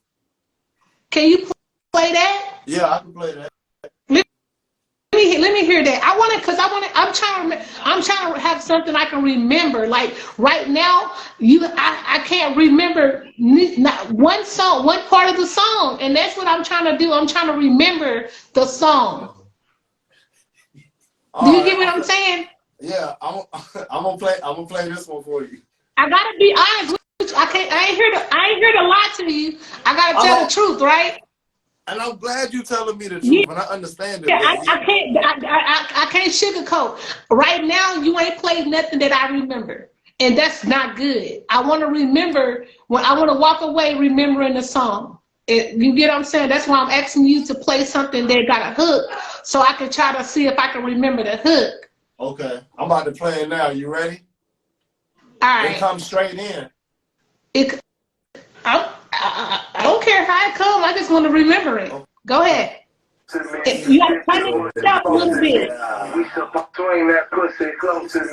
A: Can you play that?
D: Yeah, I can play that.
A: Let me hear that. I'm trying to have something I can remember. Like right now, I can't remember not one song, one part of the song, and that's what I'm trying to do. I'm trying to remember the song. Do you get what I'm saying?
D: Yeah, I'm gonna play this one for you.
A: I gotta be honest with you. I ain't here to lie to you. I gotta tell the truth, right?
D: And I'm glad you're telling me the truth, and I understand it.
A: Yeah, I can't sugarcoat. Right now, you ain't played nothing that I remember, and that's not good. I want to remember when I want to walk away remembering the song. You get what I'm saying? That's why I'm asking you to play something that got a hook, so I can try to see if I can remember the hook.
D: Okay, I'm about to play it now. You ready?
A: All right.
D: It comes straight in.
A: I don't care how it comes. I just want to remember it. Go ahead. You got to turn it up a little bit.
B: We supposed to swing that pussy close to me.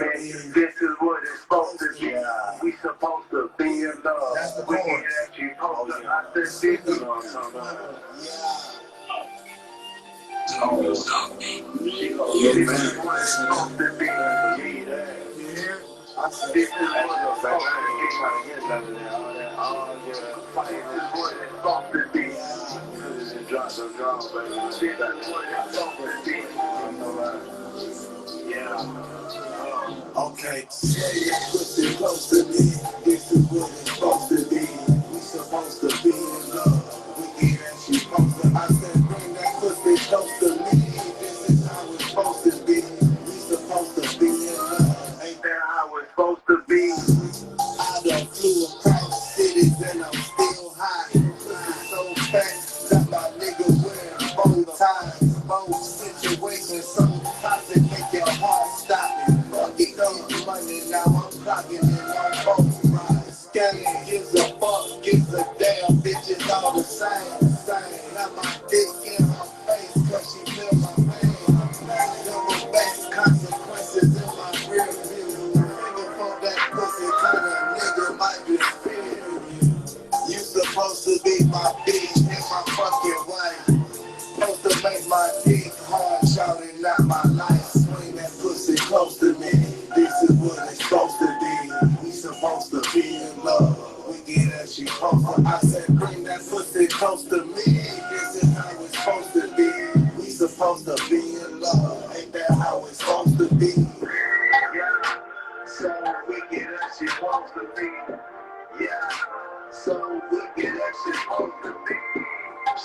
B: This is what it's supposed to be. We supposed to be in love. We can actually post it. I said, this is what I'm talking about. This is what it's supposed to be. This is what it's supposed to be. Okay. Pussy close to me. This is what it's supposed to be. We supposed to be in love. We get actually supposed to. I said, bring that pussy close to me. This is how it's supposed to be. We supposed to be in love. Ain't that how it's supposed to be? I done flew across cities and I'm still high. Pussy so fat that my nigga wearing bow ties. Both situations so toxic make your heart stop it. Fucking those money now I'm clocking in on both rides. Scanning gives a fuck, gives a damn, bitches all the same. Now my dick in her face cause she feel my pain. Double back consequences in my rear view. Nigga for that pussy kinda nigga might be spitting. You supposed to be my bitch and my fucking wife. Supposed to make my dick hard, shouting not my life. Swing that pussy close to me. This is what it's supposed to be. We supposed to be in love. We get that shit over. I said, bring that pussy close to me. This is how it's supposed to be. We supposed to be in love. Ain't that how it's supposed to be? Yeah. So we get that shit supposed to be. Yeah. So we get that shit supposed to be.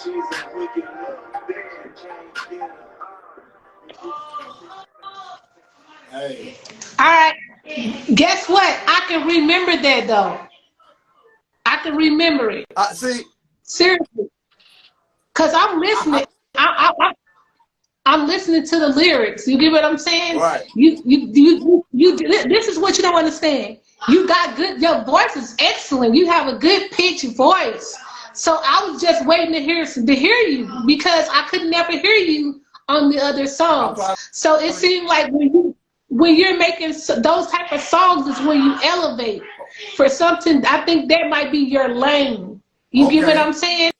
B: She's a wicked love bitch. Can't get her. Hey.
A: All right. Guess what? I can remember that though. I can remember it.
D: See.
A: Seriously. Cause I'm listening. I'm listening to the lyrics. You get what I'm saying?
D: Right.
A: You. This is what you don't understand. You got good. Your voice is excellent. You have a good pitch voice. So I was just waiting to hear you because I could never hear you on the other songs. So it seemed like when you're making those type of songs is when you elevate for something. I think that might be your lane. You get what I'm saying?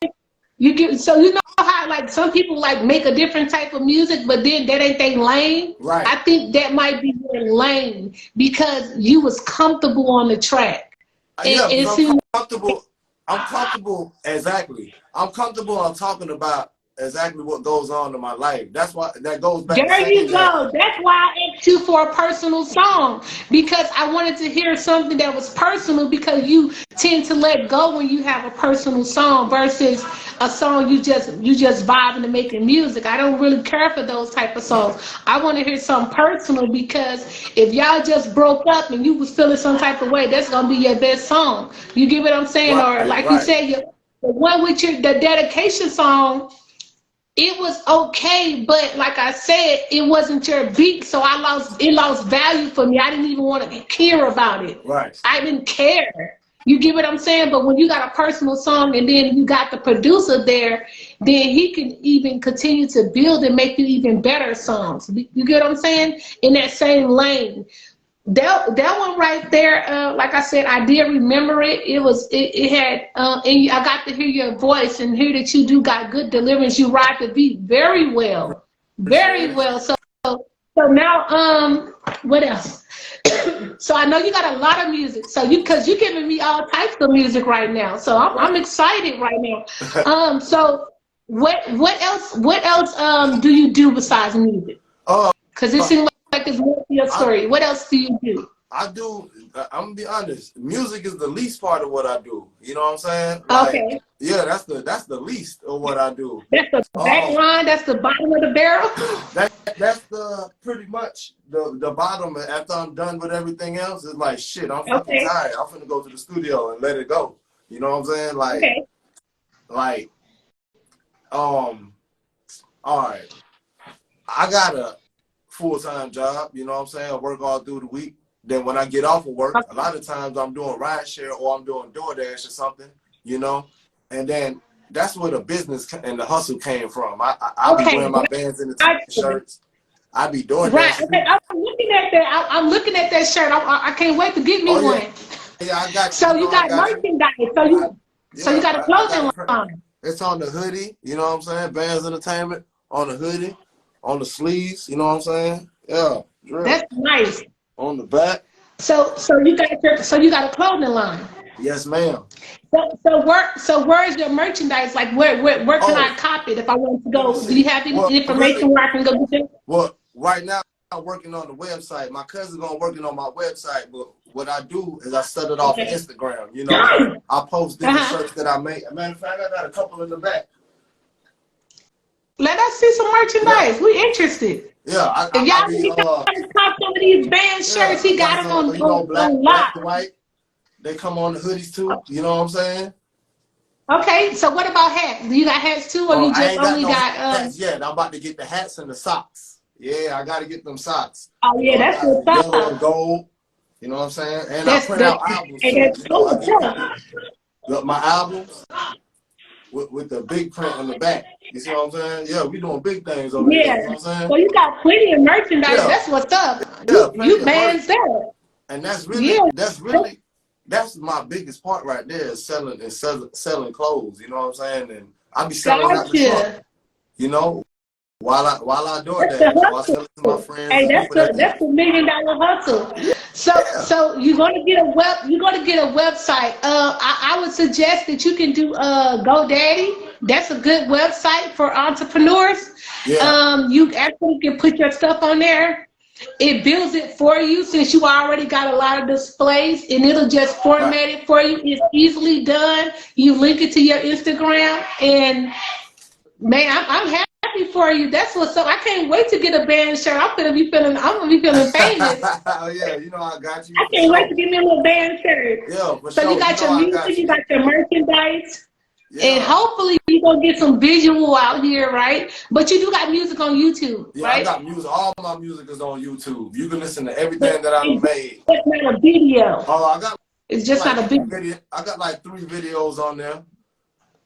A: So you know how like some people like make a different type of music, but then that ain't their lane.
D: Right.
A: I think that might be your lane because you was comfortable on the track.
D: Yeah, I'm comfortable. I'm comfortable, exactly. I'm comfortable on talking about exactly what goes on in my life. That's why that goes back.
A: There you go. That's why I asked you for a personal song because I wanted to hear something that was personal because you tend to let go when you have a personal song versus a song you just vibing and making music. I don't really care for those type of songs. I want to hear something personal because if y'all just broke up and you was feeling some type of way, that's gonna be your best song. You get what I'm saying? Right, or like you said, the one with the dedication song. It was okay, but like I said, it wasn't your beat, so it lost value for me. I didn't even want to care about it.
D: Right.
A: I didn't care. You get what I'm saying? But when you got a personal song and then you got the producer there, then he can even continue to build and make you even better songs. You get what I'm saying? In that same lane. That one right there, like I said, I did remember it. It had, and I got to hear your voice and hear that you do got good deliverance. You ride the beat very well, very well. So now, what else? So I know you got a lot of music. So because you're giving me all types of music right now. So I'm excited right now. So what else do you do besides music? Because it seems like it's more to your story. What else do you do?
D: I'm gonna be honest. Music is the least part of what I do. You know what I'm saying? Like,
A: okay.
D: Yeah, that's the least of what I do.
A: That's the back line. That's the bottom of the barrel.
D: That's the pretty much the bottom. After I'm done with everything else, it's like shit. I'm fucking tired. I'm finna go to the studio and let it go. You know what I'm saying? Like, all right. I got a full-time job, you know what I'm saying? I work all through the week. Then when I get off of work, a lot of times I'm doing rideshare or I'm doing DoorDash or something, you know? And then that's where the business and the hustle came from. I'll be wearing my Bandz Entertainment shirts. I be doing
A: that. Right. Okay. I'm looking at that. I'm looking at that shirt. I can't wait to get me one.
D: Yeah, I got you.
A: So you got merchandise. So you got a clothing line.
D: It's on the hoodie, you know what I'm saying? Bandz Entertainment on the hoodie. On the sleeves, you know what I'm saying? Yeah.
A: That's nice.
D: On the back.
A: So you got a clothing line.
D: Yes, ma'am.
A: So where's your merchandise? Like where can I copy it if I want to go? Do you have any information where I can go get it?
D: Well, right now I'm working on the website. My cousin's working on my website, but what I do is I set it off on Instagram. You know, I post different shirts that I make. As a matter of fact, I got a couple in the back.
A: Let us see some merchandise. We interested.
D: Yeah,
A: if y'all can cop some of these Bandz shirts, he got them on
D: black and white. They come on the hoodies too. You know what I'm saying?
A: Okay, so what about hats? Do you got hats too, or you just only got
D: hats yet. I'm about to get the hats and the socks. Yeah, I got to get them socks.
A: Oh yeah, that's what's up.
D: Yellow and gold. You know what I'm saying? And I print out albums too. My albums. With the big print on the back. You see what I'm saying? Yeah, we doing big things over there. You know what I'm saying?
A: Well, you got plenty of merchandise. Yeah. That's what's up. Yeah, you Bandz there.
D: And that's my biggest part right there is selling clothes. You know what I'm saying? And I be selling out the truck. You know, while I do that, while I sell it to my friends.
A: Hey, that's the $1 million hustle. So you're gonna get a website. I would suggest that you can do GoDaddy. That's a good website for entrepreneurs. Yeah. You actually can put your stuff on there. It builds it for you since you already got a lot of displays, and it'll just format it for you. It's easily done. You link it to your Instagram, and man, I'm happy for you. That's what's up. I can't wait to get a Bandz shirt. I'm gonna be feeling famous.
D: Oh yeah, you know I got you.
A: I can't wait to get me a little Bandz shirt.
D: Yeah,
A: so you got your music, you got your merchandise, and hopefully you gonna get some visual out here, right? But you do got music on YouTube,
D: Yeah, I
A: right?
D: got music. All my music is on YouTube. You can listen to everything that I've made.
A: It's not a video.
D: Oh, I got
A: It's just
D: like
A: not a video.
D: I got like 3 videos on there.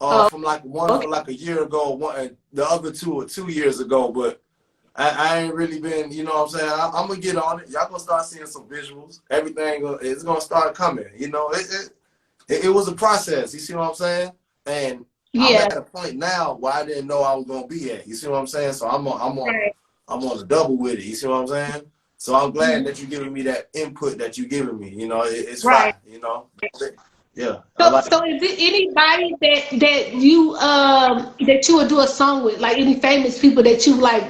A: Oh,
D: From like one
A: okay.
D: for like a year ago, one and the other 2 or 2 years ago. But I ain't really been, you know what I'm saying? I'm gonna get on it. Y'all gonna start seeing some visuals. Everything is gonna start coming. You know, it was a process. You see what I'm saying? And I'm
A: Yeah.
D: at a point now where I didn't know I was gonna be at. You see what I'm saying? So I'm
A: Right.
D: on the double with it. You see what I'm saying? So I'm glad that you're giving me that input that you're giving me. You know, it's
A: Right.
D: fine. You know, yeah. I
A: So,
D: like
A: so is it anybody that you would do a song with, like any famous people that you like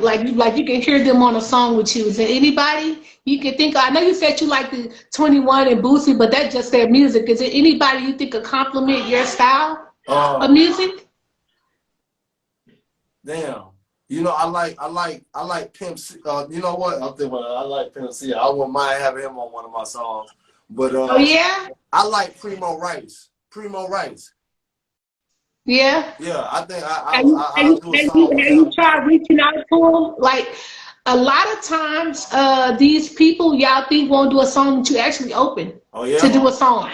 A: you can hear them on a song with you? Is there anybody you can think of? I know you said you like the 21 and Boosie, but that's just their music. Is there anybody you think could compliment your style of music?
D: damn. You know, I like Pimp C. You know what? I'm thinking I like Pimp C. I wouldn't mind having him on one of my songs. But
A: Oh yeah,
D: I like Primo Rice. Primo Rice.
A: yeah.
D: Yeah, I think
A: Have you, have
D: I'll
A: you,
D: do a
A: have
D: song
A: you,
D: with
A: have you
D: him.
A: tried reaching out to them? Like a lot of times, these people y'all think won't do a song that you actually open
D: Oh
A: to
D: yeah?
A: do a song.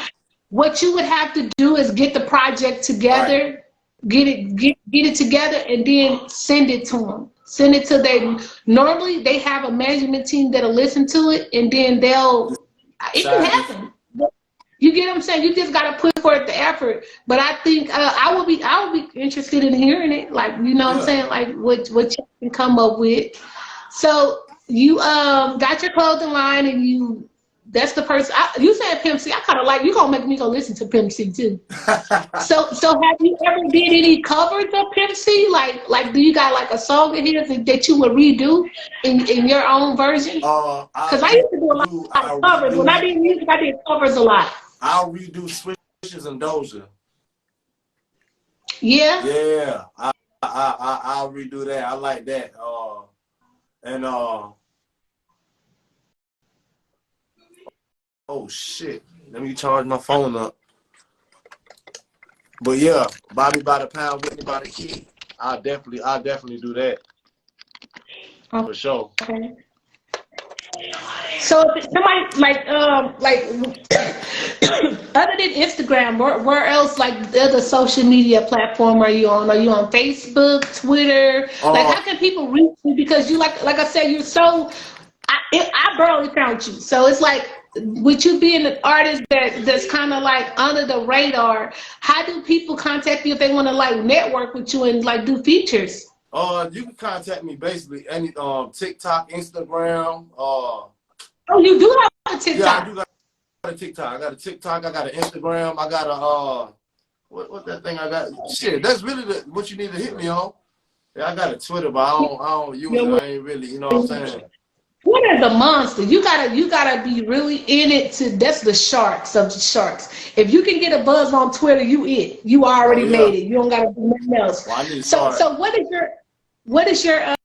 A: What you would have to do is get the project
D: Right.
A: together, get it together, and then send it to them. Send it to them. Normally, they have a management team that'll listen to it, and then they'll. It can
D: Decide
A: happen. You get what I'm saying? You just gotta put forth the effort. But I think I would be interested in hearing it. Like you know what I'm
D: yeah.
A: saying? Like what you can come up with. So you got your clothing line and you that's the person you said Pimp C. I kind of like you gonna make me go listen to Pimp C too. So have you ever did any covers of Pimp C? Like do you got like a song of his that you would redo in your own version? Because I used to do a lot of covers. When I did music, I did covers a lot.
D: I'll redo Swishes and Doja.
A: Yeah.
D: Yeah. I'll redo that. I like that. And oh shit. Let me charge my phone up. But yeah, Bobby by the pound, Whitney by the key. I'll definitely do that. For sure.
A: Okay. So if somebody like other than Instagram, where else like the other social media platform are you on? Are you on Facebook, Twitter? Like how can people reach you? Because you like I said, you're so I barely found you. So it's like with you being an artist that's kind of like under the radar, how do people contact you if they want to like network with you and like do features?
D: You can contact me basically any TikTok, Instagram.
A: Oh, you do have a TikTok.
D: Yeah, I do got a TikTok. I got a TikTok. I got an Instagram. I got a what that thing I got? Shit, that's really what you need to hit me on. Yeah, I got a Twitter, but I don't use it. I ain't really, you know what I'm saying?
A: Twitter's a monster. You gotta be really in it that's the sharks of the sharks. If you can get a buzz on Twitter, you already
D: Oh, yeah.
A: made it. You don't gotta do nothing else.
D: Well, I need to
A: So
D: start.
A: what is your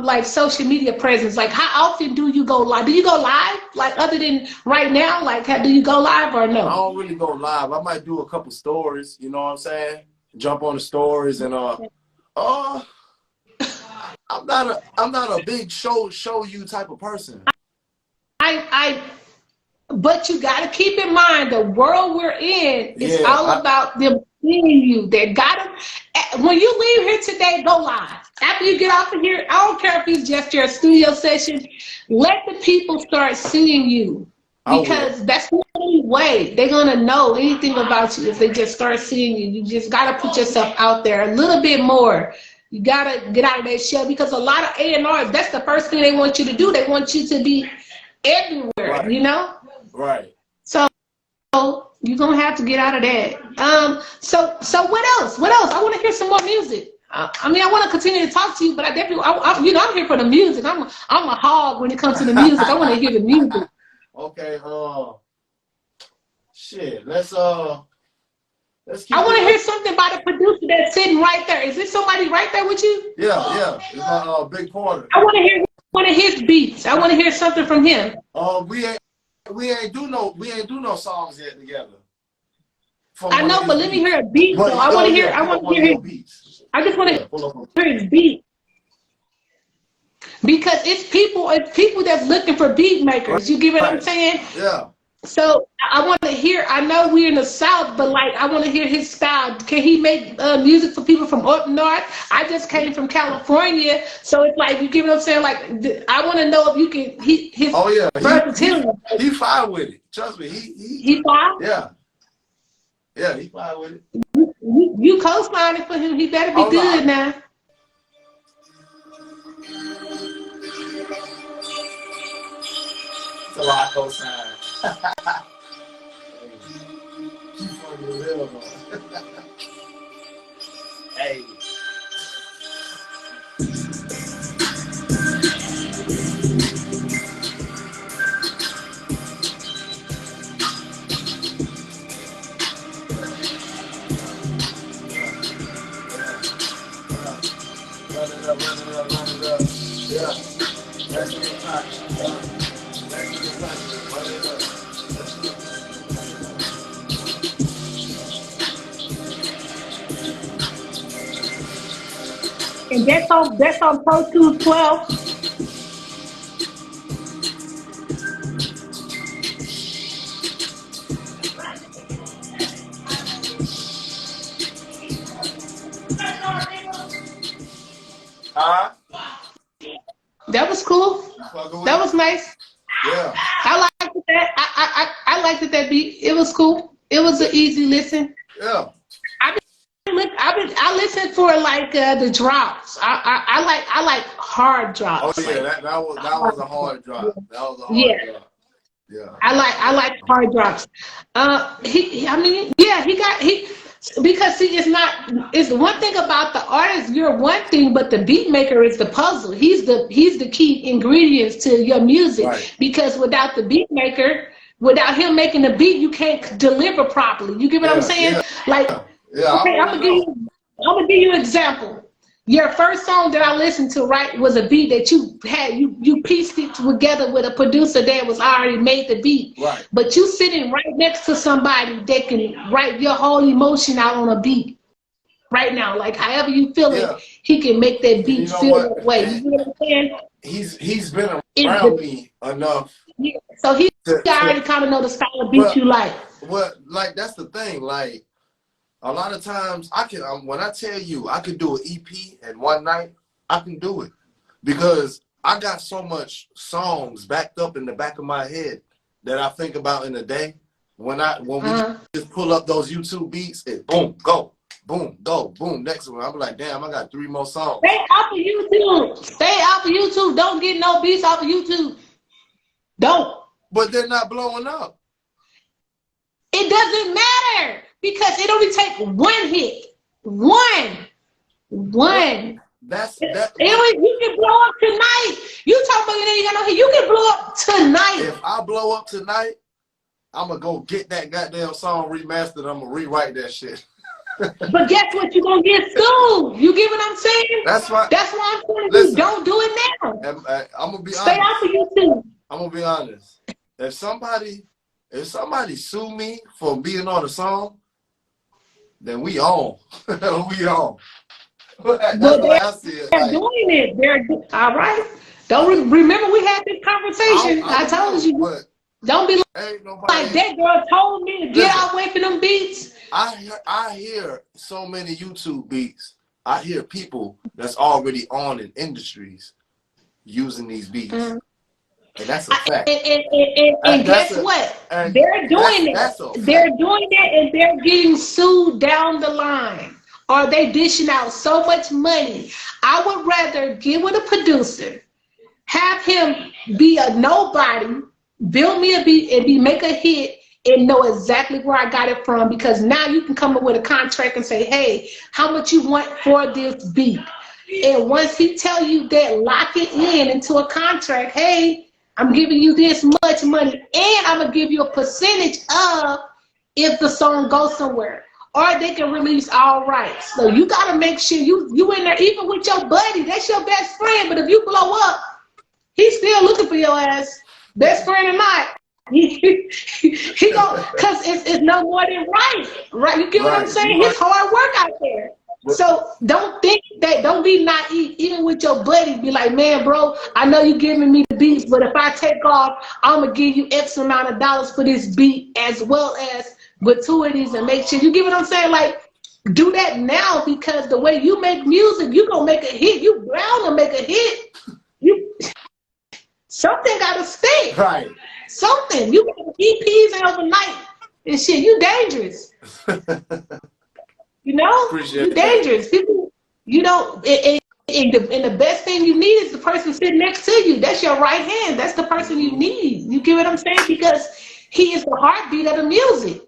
A: like social media presence? Like how often do you go live? Do you go live? Like other than right now, like do you go live or no?
D: I don't really go live. I might do a couple stories, you know what I'm saying? Jump on the stories and I'm not a big show you type of person.
A: But you got to keep in mind the world we're in is
D: Yeah,
A: all about them seeing you. They got to, when you leave here today, go live. After you get off of here, I don't care if it's just your studio session, let the people start seeing you. Because that's the only way they're going to know anything about you if they just start seeing you. You just got to put yourself out there a little bit more. You got to get out of that shell because a lot of A&Rs, that's the first thing they want you to do. They want you to be everywhere,
D: right.
A: You know?
D: Right.
A: So you're going to have to get out of that. So what else? What else? I want to hear some more music. I mean, I want to continue to talk to you, but I definitely, I'm here for the music. I'm a hog when it comes to the music. I want to hear the music.
D: Okay. Shit. Let's keep.
A: I want to hear something by the producer that's sitting right there. Is this somebody right there with you?
D: Yeah. It's my Big Porter.
A: I want to hear one of his beats. I want to hear something from him.
D: We ain't do no songs yet together. from
A: I
D: one of
A: know,
D: his
A: but let me
D: beats.
A: hear a beat
D: But
A: though. I want to hear. I
D: pull up
A: want
D: one
A: to
D: of
A: hear
D: your
A: his.
D: beats.
A: I just want
D: Yeah,
A: to
D: pull up one.
A: hear his beat because it's people that's looking for beat
D: Right.
A: makers. You get what I'm
D: Right.
A: saying?
D: Yeah.
A: So I want to hear. I know we're in the South, but like I want to hear his style. Can he make music for people from up north? I just came from California, so it's like you get what I'm saying. Like I want to know if you can. His
D: Oh yeah.
A: versatility.
D: He fine with it. Trust me.
A: He fine.
D: Yeah. Yeah. He fine with it.
A: You co-signing for him. He better be
D: Oh no.
A: good now.
D: It's a lot co-sign. She funny as hell, though. Hey. Run it up, run it up, run it up. Yeah. That's in the pocket. That's in the pocket. Run it up.
A: And that's on Pro Tools 12.
D: Huh?
A: That was cool.
D: Fucking with
A: That
D: it?
A: was nice.
D: Yeah.
A: I liked that. I liked it, that beat. It was cool. It was an easy listen.
D: Yeah.
A: I listen for like the drops. I like hard
D: Oh
A: drops.
D: yeah,
A: Like,
D: that was a hard drop. That was a hard
A: yeah.
D: drop. Yeah.
A: I like hard drops. I mean, yeah, he because see, it's one thing about the artist. You're one thing, but the beat maker is the puzzle. He's the key ingredients to your music.
D: Right.
A: Because without the beat maker, without him making the beat, you can't deliver properly. You get what I'm saying?
D: Yeah.
A: Like,
D: Yeah.
A: okay, I'm gonna give you an example. Your first song that I listened to, right, was a beat that you had, you pieced it together with a producer that was already made the beat.
D: Right.
A: But you sitting right next to somebody that can write your whole emotion out on a beat right now. Like however you feel
D: Yeah.
A: it, he can make that
D: And
A: beat
D: you know
A: feel
D: what?
A: that way.
D: And
A: You know what I'm saying?
D: he's been around me enough
A: Yeah. So he already
D: to
A: kind of know the style of beat
D: but
A: you like.
D: what like that's the thing. Like a lot of times I can when I tell you I could do an EP in one night, I can do it because I got so much songs backed up in the back of my head that I think about in a day. When we just pull up those YouTube beats, it boom, go, boom, go, boom. Next one, I'm like, damn, I got 3 more songs.
A: Stay off of YouTube. Stay off of YouTube. Don't get no beats off of YouTube. Don't.
D: But they're not blowing up.
A: It doesn't matter because it only takes one hit. One.
D: That's that.
A: You can blow up tonight. You talking about you ain't got no hit. You can blow up tonight.
D: If I blow up tonight, I'm gonna go get that goddamn song remastered. I'm gonna rewrite that shit.
A: But guess what? You're gonna get sued. You get what I'm saying?
D: That's why.
A: That's why I'm telling
D: Listen,
A: you, don't do it now.
D: I'm gonna be honest.
A: Stay off of YouTube.
D: I'm gonna be honest. If somebody sue me for being on a song, then we on. We on. That's what I see it.
A: They're
D: Like,
A: doing it. They're all right. Don't remember we had this conversation. I told you. Don't be like that girl told me to get away from them beats.
D: I hear so many YouTube beats. I hear people that's already on in industries using these beats. And that's a fact.
A: And guess what? They're doing it. They're doing it and they're getting sued down the line. Or they dishing out so much money. I would rather get with a producer, have him be a nobody, build me a beat and make a hit and know exactly where I got it from, because now you can come up with a contract and say, hey, how much you want for this beat? And once he tell you that, lock it into a contract. Hey, I'm giving you this much money and I'm gonna give you a percentage of if the song goes somewhere. Or they can release all rights. So you gotta make sure you in there, even with your buddy, that's your best friend. But if you blow up, he's still looking for your ass, best friend or not. He don't, cause it's no more than right? You get what I'm
D: Right.
A: saying?
D: You right.
A: His hard work out there.
D: But,
A: So don't think that, don't be naive, even with your buddy. Be like, man, bro, I know you giving me the beats, but if I take off, I'm gonna give you X amount of dollars for this beat as well as gratuities, and make sure you get what I'm saying. Like, do that now, because the way you make music, you gonna make a hit. You bound to make a hit. You something gotta stick.
D: right.
A: Something. You got EPs overnight and shit. You dangerous. You know?
D: Appreciate
A: You dangerous. People, you know, and the best thing you need is the person sitting next to you. That's your right hand. That's the person you need. You get what I'm saying? Because he is the heartbeat of the music.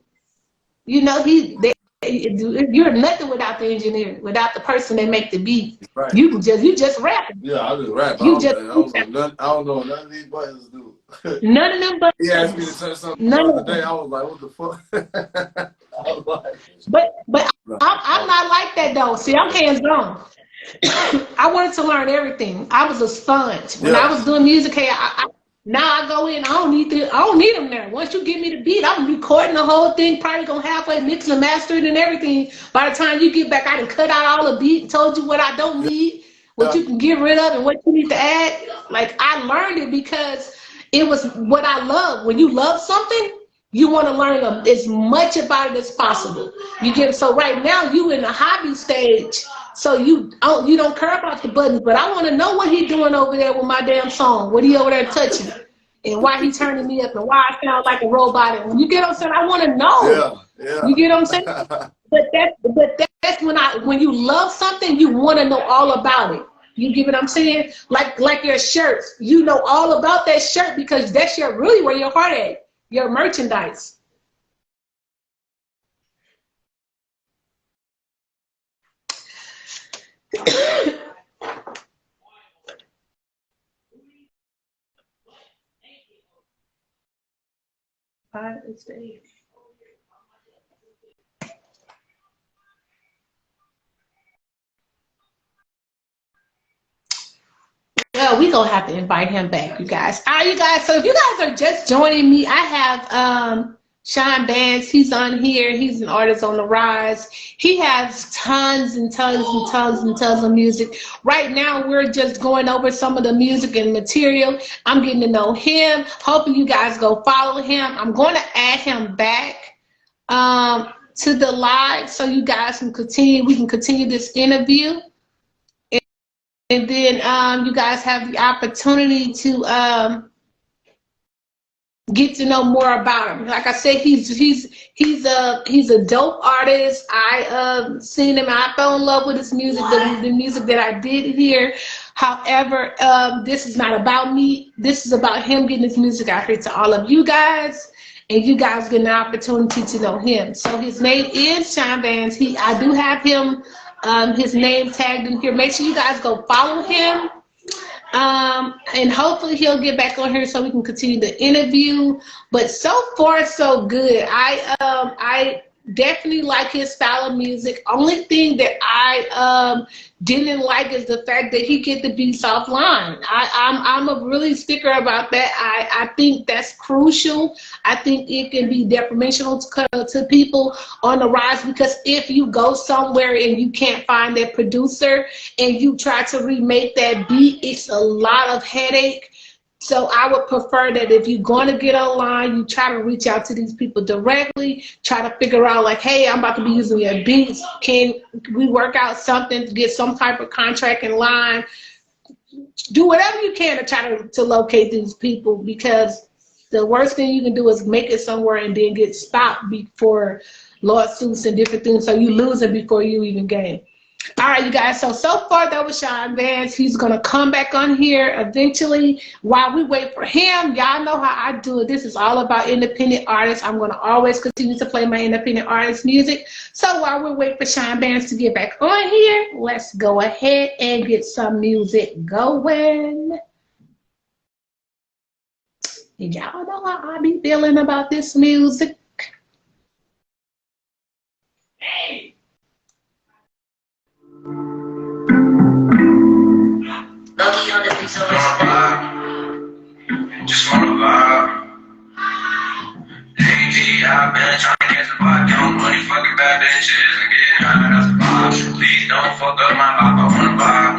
A: You know, you're nothing without the engineer, without the person that make the beat.
D: Right.
A: You just rapping.
D: Yeah, I just rap.
A: You
D: I don't know none of these buttons do.
A: None of them but
D: He asked me to touch something the other day. I was like, what the fuck? I was like,
A: but I'm not like that though. See, I'm hands on. I wanted to learn everything. I was a sponge. When I was doing music, hey, now I go in. I don't need them there. Once you give me the beat, I'm recording the whole thing. Probably gonna halfway mix and master it and everything. By the time you get back, I done cut out all the beat, told you what I don't need, what you can get rid of, and what you need to add. Like, I learned it because it was what I love. When you love something, you want to learn as much about it as possible. You get so right now you in the hobby stage, so you don't care about the buttons, but I want to know what he doing over there with my damn song. What he over there touching, and why he turning me up, and why I sound like a robot. And when you get what I'm saying, I want to know.
D: Yeah.
A: You get what I'm saying? But that's when you love something, you want to know all about it. You get what I'm saying? Like your shirts, you know all about that shirt because that's really where your heart at. Your merchandise. Well, we gonna have to invite him back, you guys. All right, you guys. So if you guys are just joining me, I have Sean Bandz. He's on here. He's an artist on the rise. He has tons and tons and tons and tons of music. Right now, we're just going over some of the music and material. I'm getting to know him. Hoping you guys go follow him. I'm going to add him back to the live so you guys can continue. We can continue this interview. And then you guys have the opportunity to get to know more about him. Like I said, he's a dope artist. I seen him. I fell in love with his music, the music that I did hear. However, this is not about me. This is about him getting his music out here to all of you guys, and you guys getting the opportunity to know him. So his name is Sean Bandz. I do have him. His name tagged in here. Make sure you guys go follow him. And hopefully he'll get back on here so we can continue the interview. But so far, so good. I definitely like his style of music. Only thing that I didn't like is the fact that he get the beats offline. I'm a really sticker about that. I think that's crucial. I think it can be detrimental to people on the rise, because if you go somewhere and you can't find that producer and you try to remake that beat, it's a lot of headache. So I would prefer that if you're going to get online, you try to reach out to these people directly, try to figure out like, hey, I'm about to be using your beats. Can we work out something to get some type of contract in line? Do whatever you can to try to locate these people, because the worst thing you can do is make it somewhere and then get stopped before lawsuits and different things. So you lose it before you even gain. All right, you guys. So far, that was Sean Bandz. He's going to come back on here eventually. While we wait for him, y'all know how I do it. This is all about independent artists. I'm going to always continue to play my independent artist music. So while we wait for Sean Bandz to get back on here, let's go ahead and get some music going. And y'all know how I be feeling about this music. Hey.
B: Just wanna vibe. been trying to catch a vibe. Young money, fucking bad bitches, and get high, that's a vibe. Please don't fuck up my vibe, I wanna vibe.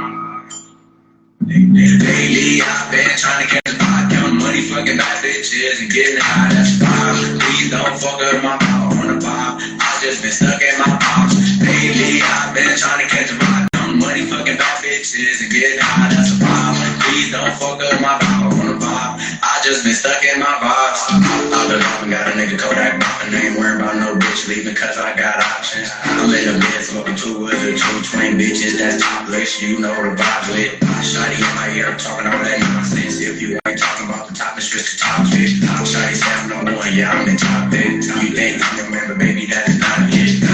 B: Lately, I've been trying to catch a vibe. Young money, fucking bad bitches, and getting high, that's a vibe. Please don't fuck up my vibe, I wanna vibe. I just been stuck in my box. Lately, I've been trying to catch a vibe. Young money, fucking bad bitches, and getting high, that's a vibe. Please don't fuck up my vibe, I wanna vibe. I just been stuck in my vibes. I've been bopping, got a nigga Kodak bopping. I ain't worried about no bitch leaving cause I got options. I'm in the bed smoking 2 woods or 2 twin bitches that's topless. You know the vibes lit. Shawty in my ear talking all that nonsense. If you ain't talking about the top, it's just the top shit. Shawty say I'm no one, yeah, I'm the top pick. You think you remember, baby, that is not it. Please leave me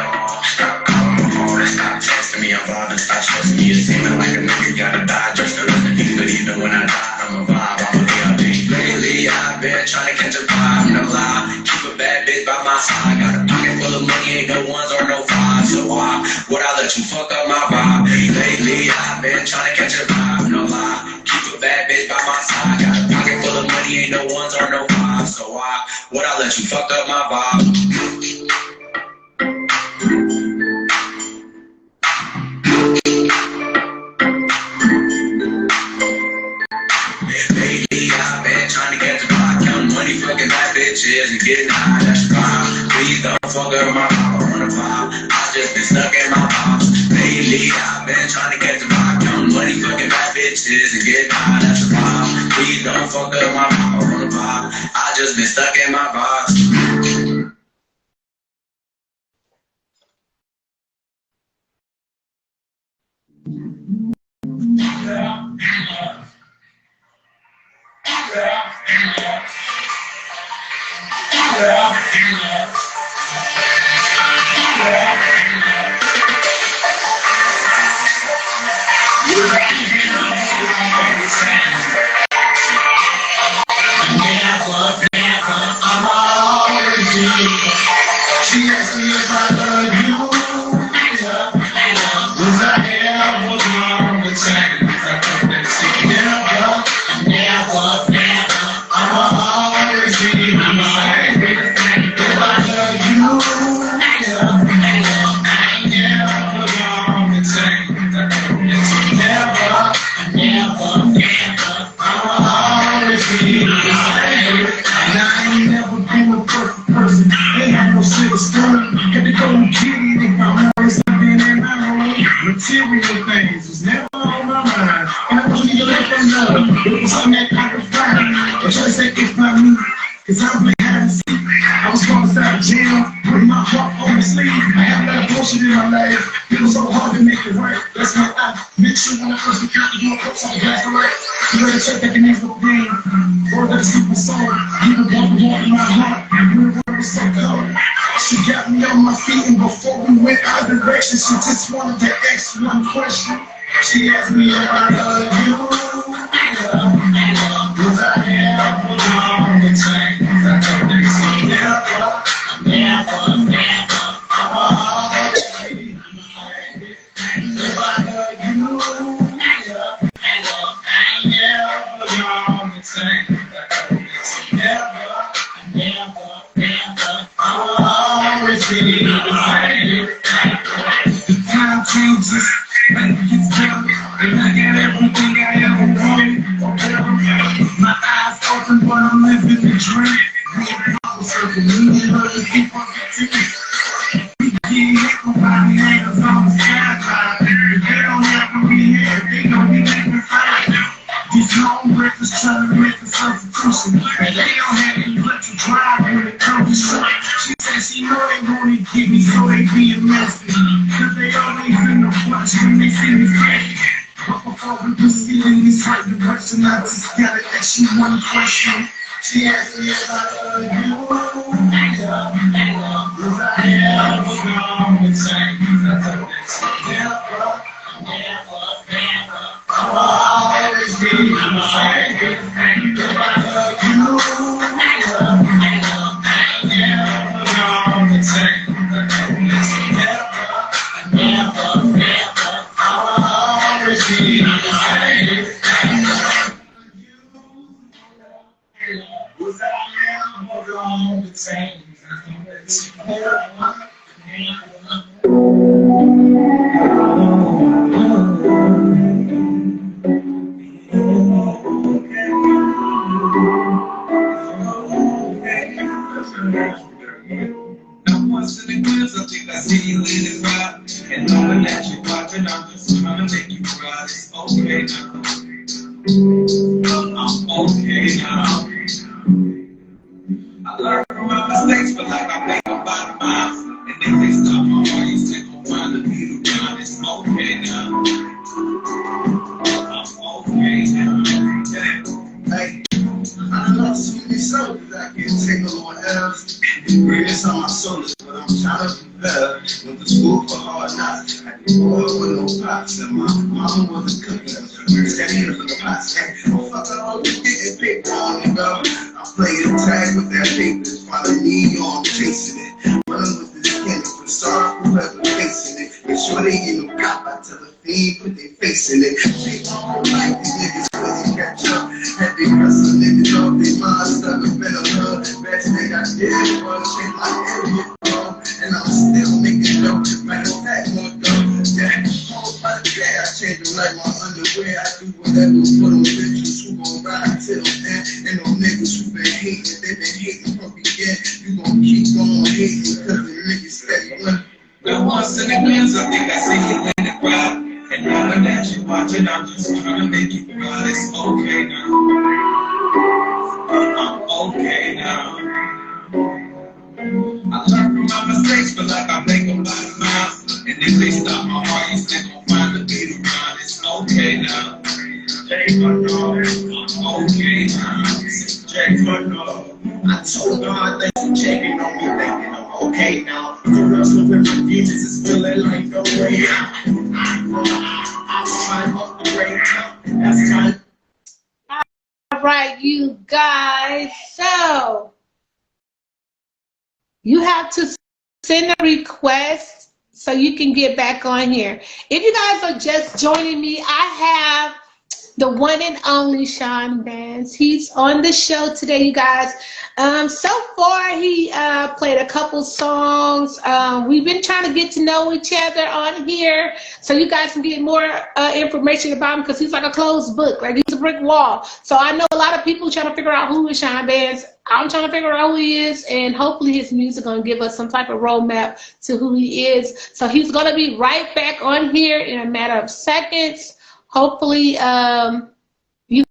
B: alone. Stop calling my phone and stop texting me. I'm vibing, stop stressing me. It seeming like a nigga gotta die just to listen to me. But even when I die, I'm a vibe, I'm a DLD. Lately, I've been trying to catch a vibe, no lie. Keep a bad bitch by my side. Got a pocket full of money, ain't no ones or no fives. So why would I let you fuck up my vibe? Lately, I've been trying to catch a vibe, no lie. Keep a bad bitch by my side. Got a pocket full of money, ain't no ones or no fives. So why would I let you fuck up my vibe? Lately, I've been trying to get the block, young money, fucking bad bitches, and getting high, that's fine. Please don't fuck up my vibe, I wanna vibe. I just been stuck in my box. Lately, I've been trying to get the block, young money, fucking bad bitches, and getting high, that's fine. Please don't fuck up my vibe, I wanna vibe. I just been stuck in my box.
C: She asked me if I love you. Was I ever wrong with saying I thought that she never, I'ma always be the same. If I love you, I ain't never wrong with saying I thought that she never, I'ma always be the same. Now I ain't never been a perfect person. Ain't had no silver spoon. Had to go and get it if I'm always living in my room. Material things was never on my mind. And I wasn't even let them know. It was something that I could find. A choice that it's not me. Cause I was behind the seat. I was going out of jail, putting my heart on the sleeve. I had a lot of bullshit in my life. It was so hard to make it right. That's why I make sure when I first encountered you, I put something back right. You better check that the next little thing. Or that stupid song. You the one who wanted my heart. You the one who was so cold. She got me on my feet, and before we went our direction, she just wanted to ask one question. She asked me if I love you. Was I ever wrong to change? I told her she never, I'ma always be the same. If I love you, I ain't never wrong to change. I told her she never, I'ma always be the same. The time changes, life gets better, and I got everything I ever wanted. My eyes open, but I'm living the dream. Me and Papa circle, me and her to keep on getting. We get hit nobody hands on the sideline. If they don't have to be here, they gon' be living fine. These long breakfasts trying to make a substitution. And they don't have any blood to drive when it comes to shit. She said she know they wanna get me, so they being messy. Cause they always in the flush when they see me crazy. But before we proceed in this right direction, I just gotta ask you one question. She asked me if I love you. Was I ever wrong to change? I told her she never, I'ma always be the same. If I love you, I ain't never wrong to change. I told her she never, I'ma always be the same. Was I ever wrong to change? Once in a glimpse, I think I see you in the crowd. And knowing that you're watching, I'm just trying to make you proud. It's okay now. I'm okay now. I learned from my mistakes, but like I make them by the miles. And if they stop my heart, you still gon' find the beat around. It's okay now. I'm okay now.
B: Hey, I love so many souls that I can't take no more else. Greatest on my shoulders, but I'm trying to be better. Went to school for hard knocks. I did boil with no pots, and my mama wasn't cooking. Steady in the pots. Hey, oh fuck, I always getting picked on me, bro. I play the tag with that paper. Follow me, yo, I'm chasing it. Running with this candy for sorry whoever facing it. Make sure they get no cop. I tell the fiend, put their face in it. They don't like these niggas, cause they catch up. Had they wrestle niggas off their mind, stuck up in a hood. Best thing I did was shit like every bro. And I'm still making dope. Matter of fact, more dope. Yeah, all by the day, I change them like my underwear. I do whatever for them bitches who gon' ride till then. And them niggas who been hating, they been hating from begin. You gon' keep on hating, cause the niggas steady running.
C: Now once in a glimpse, I think I see you in the crowd. And knowing that you're watching, I'm just trying to make you proud. It's okay now. I'm okay now. I learned from my mistakes, but like I make them by the miles. And if they stop my heart, you still gon' find the beat around. It's okay now. Jay, my dog, I'm okay now. Jay, my dog.
B: I told God thanks for checking on me, thinking I'm okay now. The wrestling with my demons is feeling like no way out. I'm trying up the great top. That's time.
A: All right, you guys. So you have to send a request so you can get back on here. If you guys are just joining me, I have the one and only Sean Bandz. He's on the show today, you guys. So far, he played a couple songs. We've been trying to get to know each other on here so you guys can get more information about him because he's like a closed book, like he's a brick wall. So I know a lot of people trying to figure out who is Sean Bandz. I'm trying to figure out who he is, and hopefully his music going to give us some type of roadmap to who he is. So he's going to be right back on here in a matter of seconds. Hopefully, you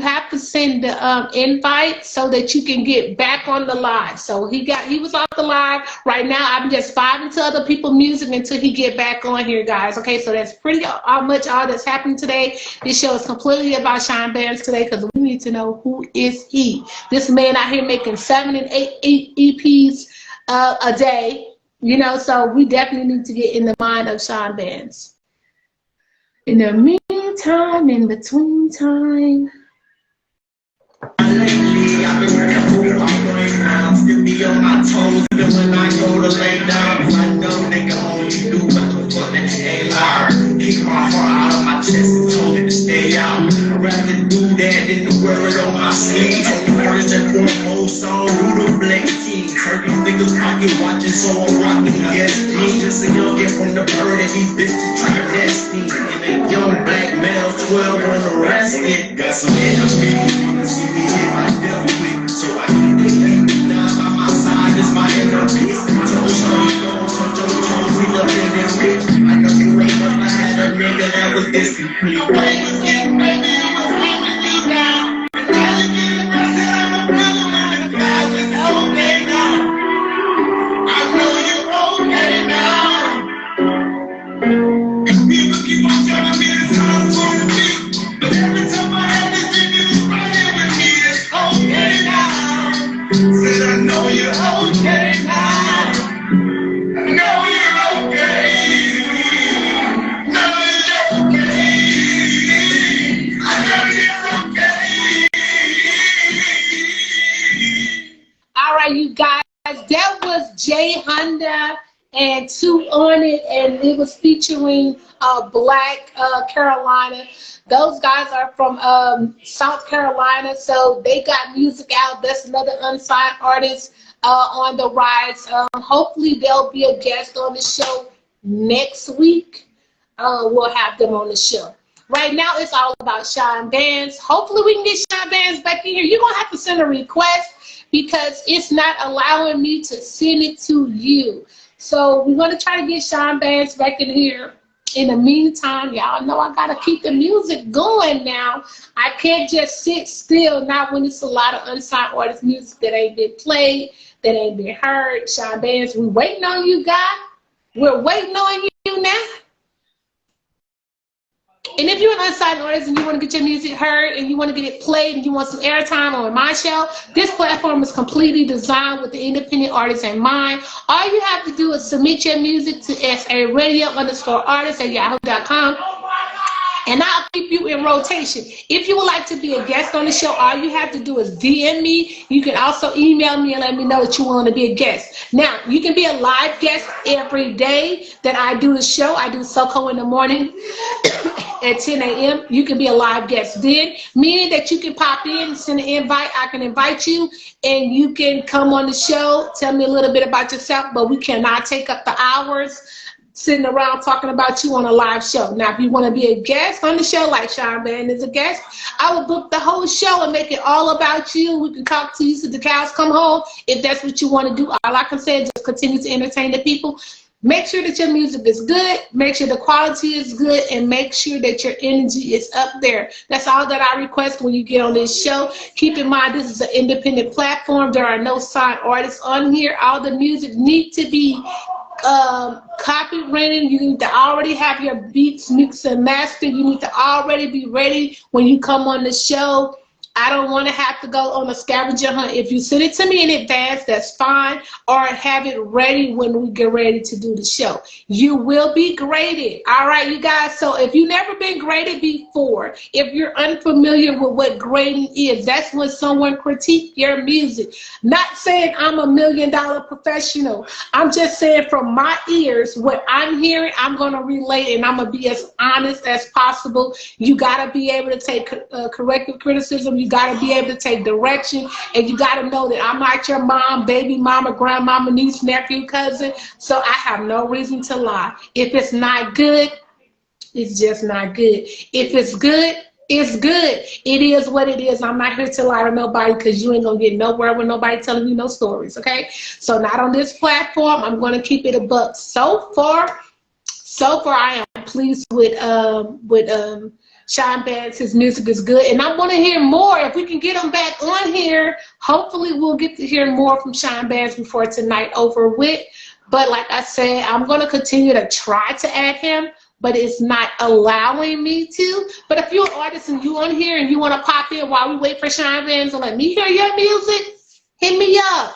A: have to send the invite so that you can get back on the live. So he was off the live. Right now, I'm just vibing to other people's music until he get back on here, guys. Okay, so that's pretty much all that's happening today. This show is completely about Sean Bandz today because we need to know who is he. This man out here making 7 and 8 EPs a day, you know. So we definitely need to get in the mind of Sean Bandz. In the meantime, in between time.
B: Lately, I've been working through my brain now. Still be on my toes, even when I go to lay down. If I know nigga only do what the fuck that ain't loud. Keep my heart out of my chest and told it to stay out. I'd rather do that than to wear it on my sleeve. Only words that for a whole song, Rudolph Black King. Turkey niggas pocket watching, so I'm rocking ESP. Just a youngin' from the bird and these bitches trying to nest me. And a young black male, 12 unarrested. Got some enemies, wanna see me hit my devil with. So I can get now by my side is my enemy. Toes on toes, we up in that rich. I know you ain't never had a nigga that was this complete. The way was getting baby, you was leaving me down. And now you getting arrested, I'm a brother on the ground. It's okay now. I know you're okay now. And people keep on telling me it's time for me. But every time I have this thing, you was right here with me. It's okay now. Said I know you're okay now. I know you're okay. Know you're okay. I know you're okay.
A: All right, you guys, that was Jay Honda and Two on It, and it was featuring Black Carolina. Those guys are from South Carolina, so they got music out. That's another unsigned artist. on the rise. Hopefully there'll be a guest on the show next week. We'll have them on the show. Right now, it's all about Sean Bandz. Hopefully we can get Sean Bandz back in here. You're going to have to send a request because it's not allowing me to send it to you. So we're going to try to get Sean Bandz back in here. In the meantime, y'all know I got to keep the music going now. I can't just sit still, not when it's a lot of unsigned artist music that ain't been played, that ain't been heard. Sean Bandz, we waiting on you, God. We're waiting on you now. And if you're an unsigned artist and you want to get your music heard and you want to get it played and you want some airtime on my show, this platform is completely designed with the independent artist in mind. All you have to do is submit your music to saradio_artist@yahoo.com. And I'll keep you in rotation. If you would like to be a guest on the show, all you have to do is DM me. You can also email me and let me know that you want to be a guest. Now, you can be a live guest every day that I do the show. I do Soco in the morning at 10 a.m. You can be a live guest then, meaning that you can pop in, send an invite. I can invite you, and you can come on the show, tell me a little bit about yourself, but we cannot take up the hours sitting around talking about you on a live show. Now, if you want to be a guest on the show, like Sean Bandz is a guest, I will book the whole show and make it all about you. We can talk to you till the cows come home. If that's what you want to do, all I can say is just continue to entertain the people. Make sure that your music is good, make sure the quality is good, and make sure that your energy is up there. That's all that I request when you get on this show. Keep in mind, this is an independent platform. There are no signed artists on here. All the music needs to be copyrighted. You need to already have your beats mixed and mastered. You need to already be ready when you come on the show. I don't want to have to go on a scavenger hunt. If you send it to me in advance, that's fine, or have it ready when we get ready to do the show. You will be graded. All right, you guys. So if you've never been graded before, if you're unfamiliar with what grading is, that's when someone critiques your music. Not saying I'm $1 million professional. I'm just saying from my ears, what I'm hearing, I'm going to relay, and I'm going to be as honest as possible. You got to be able to take corrective criticism. You got to be able to take direction, and you got to know that I'm not your mom, baby mama, grandmama, niece, nephew, cousin, so I have no reason to lie. If it's not good, it's just not good. If it's good, it's good. It is what it is. I'm not here to lie to nobody because you ain't going to get nowhere with nobody telling you no stories, okay? So not on this platform. I'm going to keep it a buck. So far, I am pleased with Sean Bandz. His music is good, and I want to hear more. If we can get him back on here, hopefully we'll get to hear more from Sean Bandz before tonight over with. But like I said, I'm going to continue to try to add him, but it's not allowing me to. But if you're an artist and you on here and you want to pop in while we wait for Sean Bandz and let me hear your music, hit me up.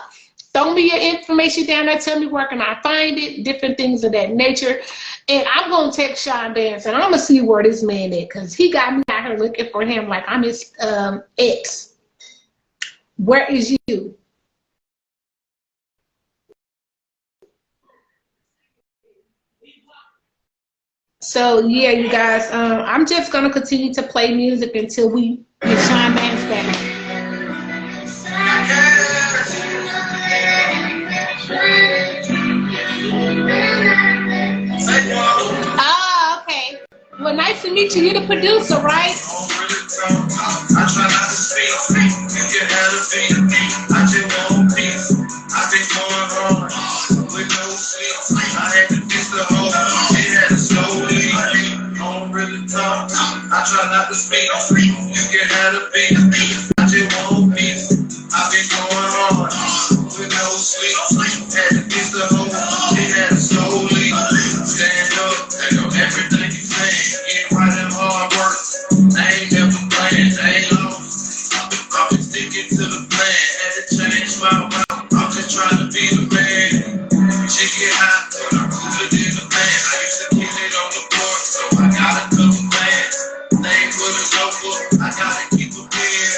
A: Throw me your information down there. Tell me where can I find it, different things of that nature. And I'm going to text Sean Bandz, and I'm going to see where this man is, because he got me out here looking for him like I'm his ex. Where is you? So, yeah, you guys, I'm just going to continue to play music until we get Sean Bandz back. Oh, okay. Well, nice to meet you. You're the producer, right?
B: I try not to speak. You can have a beat. I just want peace. I've been going hard with no sleep. I had to fix the hole. It had to slowly. I don't really talk. I try not to speak. You can have a beat. I just want peace. I've been going hard with no sleep. Had to fix the hole. It had to slowly. Stand up. Everything you say. Get right and hard work. I ain't never playing. I ain't lost. I've been sticking to the plan. Had to change my route. I'm just trying to be the man. Shit get hot, but I'm cooler than the man. I used to kill it on the court, so I gotta come to man. They put us over, I gotta keep a pen.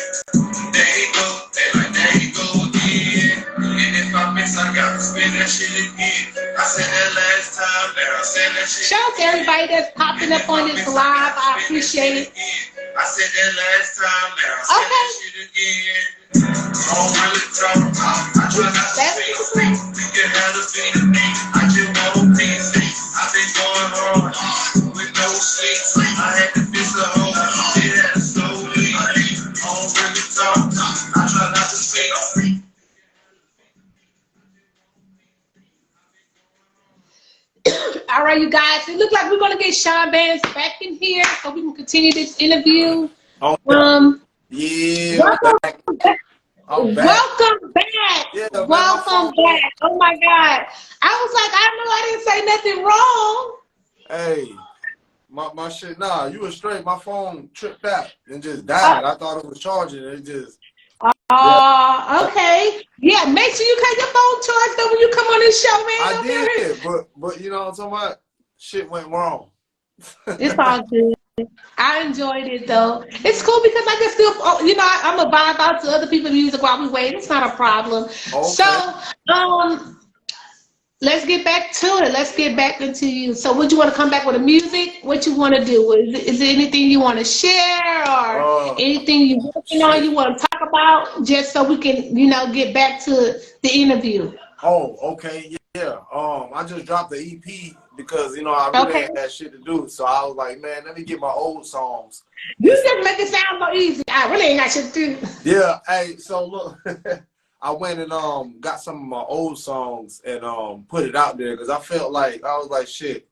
B: There you go, there you go again. And if I miss, I gotta spin that shit again. I said that last time, now I said that shit.
A: Shout out to everybody that's popping up on this live. I appreciate it.
B: I said that last time, now I said that shit again. Don't really talk. I try not to speak. You can have the beat of me. I just want peace. I've been going hard with no sleep. I had to miss a home. It had so weak. Don't really talk. I try not to speak.
A: All right, you guys. It looks like we're gonna get Sean Bandz back in here so we can continue this interview.
D: Oh, yeah.
A: Welcome
D: I'm
A: back.
D: back.
A: Welcome back.
D: Yeah, man,
A: Welcome back. Oh my God. I was like, I know I didn't say nothing wrong.
D: Hey, my shit, nah, you were straight. My phone tripped out and just died. I thought it was charging. It just.
A: Okay. Yeah, make sure you cut your phone charged up when you come on this show, man.
D: I did, but you know what I'm talking about? Shit went wrong.
A: It's all good. I enjoyed it though. It's cool because I can still, you know, I'm a vibe out to other people's music while we wait. It's not a problem.
D: Okay.
A: So, let's get back to it. Let's get back into you. So, would you want to come back with the music? What you want to do? Is there anything you want to share or anything you're working on you want to talk about? Just so we can, you know, get back to the interview.
D: Oh, okay, yeah. I just dropped the EP because, you know, I really had that shit to do. So I was like, man, let me get my old songs.
A: You just make it sound so easy. I really ain't got shit to do.
D: Yeah, hey, so look, I went and got some of my old songs and put it out there because I felt like, I was like, shit,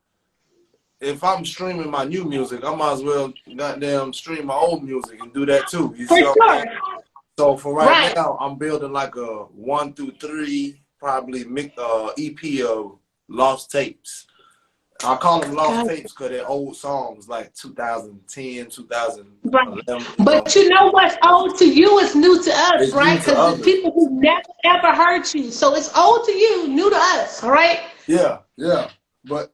D: if I'm streaming my new music, I might as well goddamn stream my old music and do that too. You see what I'm saying? So for right now, I'm building like a 1 through 3, probably EP of lost tapes. I call them lost tapes because they're old songs like 2010, 2011.
A: But you know what's old to you is new to us, it's right? Because the people who never ever heard you. So it's old to you, new to us, all right?
D: Yeah, yeah. But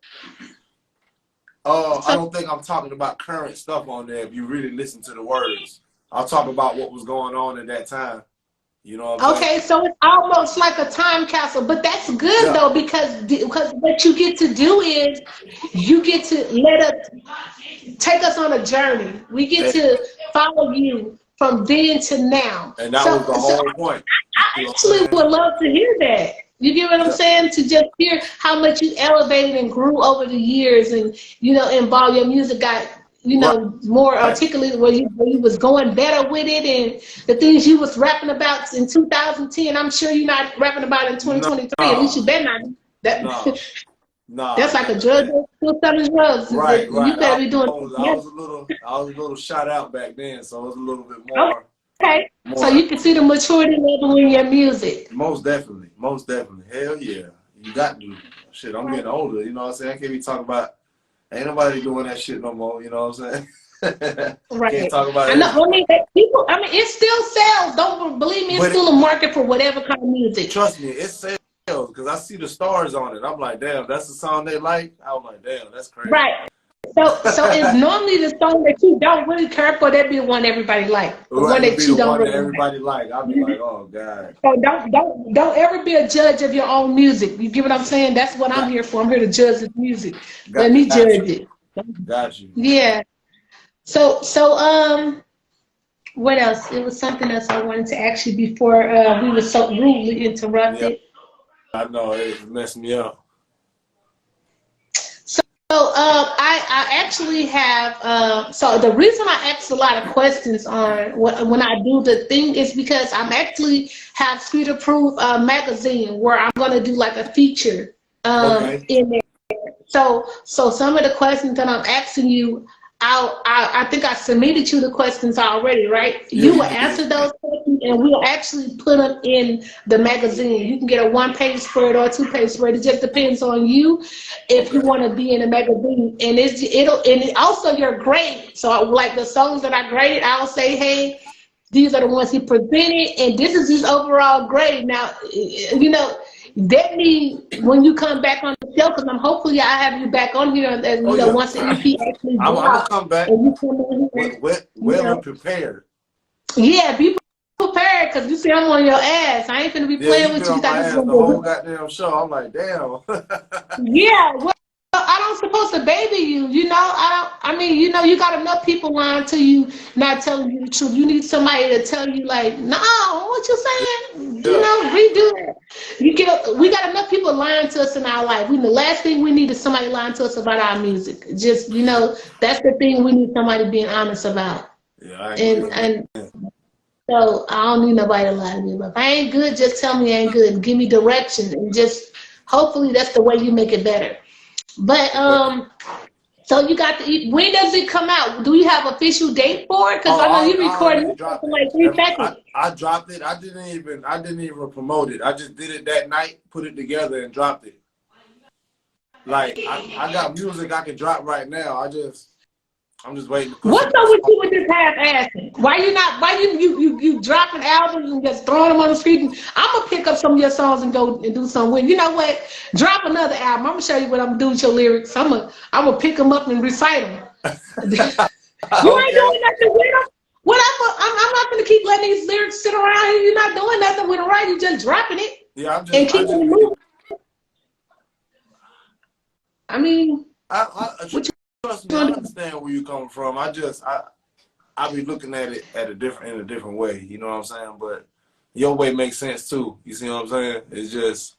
D: I don't think I'm talking about current stuff on there if you really listen to the words. I'll talk about what was going on at that time. You know what I'm saying?
A: So it's almost like a time capsule, but that's good though because what you get to do is you get to take us on a journey. We get to follow you from then to now.
D: And that was the whole point.
A: I actually would love to hear that. You get what I'm saying? To just hear how much you elevated and grew over the years and, you know, involved your music got, you know, more articulate where you was going better with it and the things you was rapping about in 2010, I'm sure you're not rapping about in 2023. No. At least you better not. That's like a drug still selling drugs.
D: Right.
A: You better be doing.
D: I was a little shot out back then, so it was a little bit more.
A: Okay. So you can see the maturity level in your music.
D: Most definitely. Hell yeah. You got to. Shit, I'm getting older. You know what I'm saying? I can't be talking about. Ain't nobody doing that shit no more, you know what I'm saying?
A: Right.
D: Can't talk about
A: it. It still sells. Don't believe me, it's still a market for whatever kind of music.
D: Trust me, it sells because I see the stars on it. I'm like, damn, that's the song they like? I'm like, damn, that's crazy.
A: Right. So it's normally the song that you don't really care for, that be the one everybody like. The one that you don't really
D: everybody like. I'll be like, oh God.
A: So don't ever be a judge of your own music. You get what I'm saying? That's what I'm here for. I'm here to judge the music. Let me judge it.
D: Got you.
A: Yeah. So what else? It was something else I wanted to ask you before we were so rudely interrupted.
D: Yeah. I know it messed me up.
A: So I actually have so the reason I ask a lot of questions on when I do the thing is because I'm actually have Street Approved magazine where I'm gonna do like a feature in there. So some of the questions that I'm asking you, I think I submitted you the questions already, right? You will answer those questions and we'll actually put them in the magazine. You can get a 1-page spread or a 2-page spread. It just depends on you if you want to be in the magazine. And and also your grade. So like the songs that I graded, I'll say, hey, these are the ones he presented and this is his overall grade. Now, you know, that means when you come back on the show, because hopefully I have you back on here as once the EP actually
D: I'm gonna come back
A: and you come on here,
D: well prepared.
A: Yeah, be prepared because you see I'm on your ass. I ain't finna be playing with you.
D: The whole goddamn show. I'm like, damn.
A: Yeah, well, I song's supposed to baby you. You know, I mean, you know, you got enough people lying to you, not telling you the truth. You need somebody to tell you, like, no, what you saying? You
D: Yeah.
A: know, redo it. We got enough people lying to us in our life. The last thing we need is somebody lying to us about our music. Just, you know, that's the thing we need somebody being honest about.
D: Yeah, I agree.
A: And so I don't need nobody to lie to me. But if I ain't good, just tell me I ain't good and give me direction, and just hopefully that's the way you make it better. But so you got when does it come out? Do you have official date for it? Because I know you recording it for like 3 seconds.
D: I dropped it. I didn't even promote it. I just did it that night, put it together, and dropped it. Like I got music I can drop right now. I'm just waiting to push
A: What's
D: it.
A: up with you with this half-assing? Why you dropping albums and just throwing them on the street? I'm gonna pick up some of your songs and go and do something with. You know what? Drop another album. I'm gonna show you what I'm gonna do with your lyrics. I'm gonna pick them up and recite them. You ain't doing nothing with them. I'm not gonna keep letting these lyrics sit around here. You're not doing nothing with them, right? You're just dropping it.
D: Yeah, I'm just
A: and keeping it moving. I mean,
D: trust me, I understand where you're coming from. I be looking at it in a different way. You know what I'm saying? But your way makes sense too. You see what I'm saying? It's just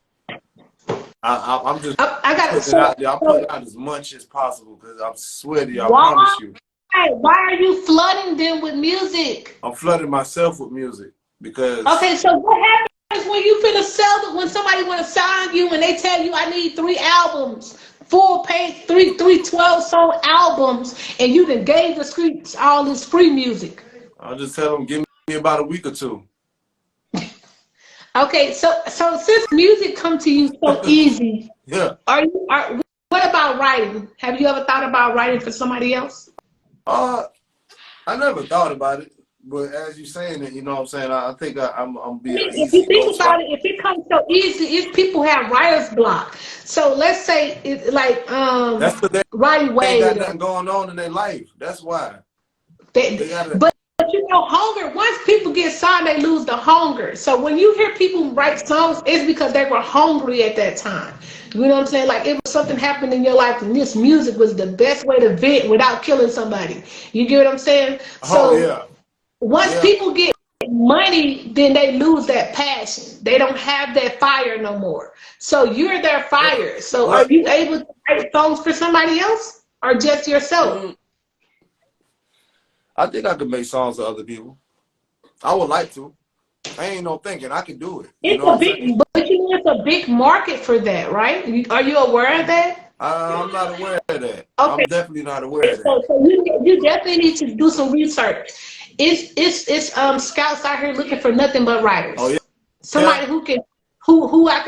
D: I'm just putting it out there. I'm putting out as much as possible because I swear to you, I promise you.
A: Why are you flooding them with music?
D: I'm flooding myself with music because.
A: Okay, so what happens when you finna sell it? When somebody want to sign you and they tell you I need 3 albums? Full pay, 3 12-song albums, and you done gave the streets all this free music.
D: I'll just tell them, give me about a week or 2.
A: Okay, so since music come to you so easy,
D: yeah.
A: What about writing? Have you ever thought about writing for somebody else?
D: I never thought about it, but as you saying it, you know what I'm saying. I think I'm being.
A: If you think about it, if it comes so easy, if people have writer's block, so let's say it's like
D: that's the
A: right away.
D: They got nothing going on in their life. That's why.
A: But you know, hunger. Once people get signed, they lose the hunger. So when you hear people write songs, it's because they were hungry at that time. You know what I'm saying? Like it was something happened in your life, and this music was the best way to vent without killing somebody. You get what I'm saying? Once people get money, then they lose that passion. They don't have that fire no more. So you're their fire. So are you able to write songs for somebody else or just yourself?
D: I think I could make songs for other people. I would like to. I ain't no thinking. I can do it.
A: But you know it's a big market for that, right? Are you aware of that?
D: I'm not aware of that. Okay. I'm definitely not aware of that.
A: So you definitely need to do some research. It's scouts out here looking for nothing but writers.
D: Oh, yeah.
A: Somebody who can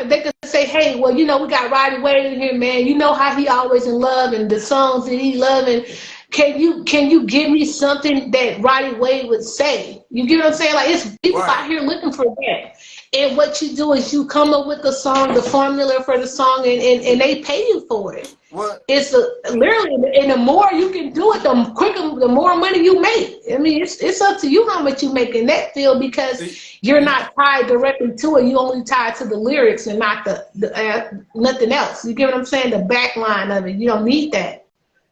A: they can say, hey, well, you know, we got Roddy Wade in here, man. You know how he always in love and the songs that he loving. Can you give me something that Roddy Wade would say? You get what I'm saying? Like it's people out here looking for that. And what you do is you come up with the song, the formula for the song, and they pay you for it.
D: What?
A: It's literally, and the more you can do it, the quicker, the more money you make. I mean, it's up to you how much you make in that field because you're not tied directly to it. You only tied to the lyrics and not the nothing else. You get what I'm saying? The back line of it. You don't need that.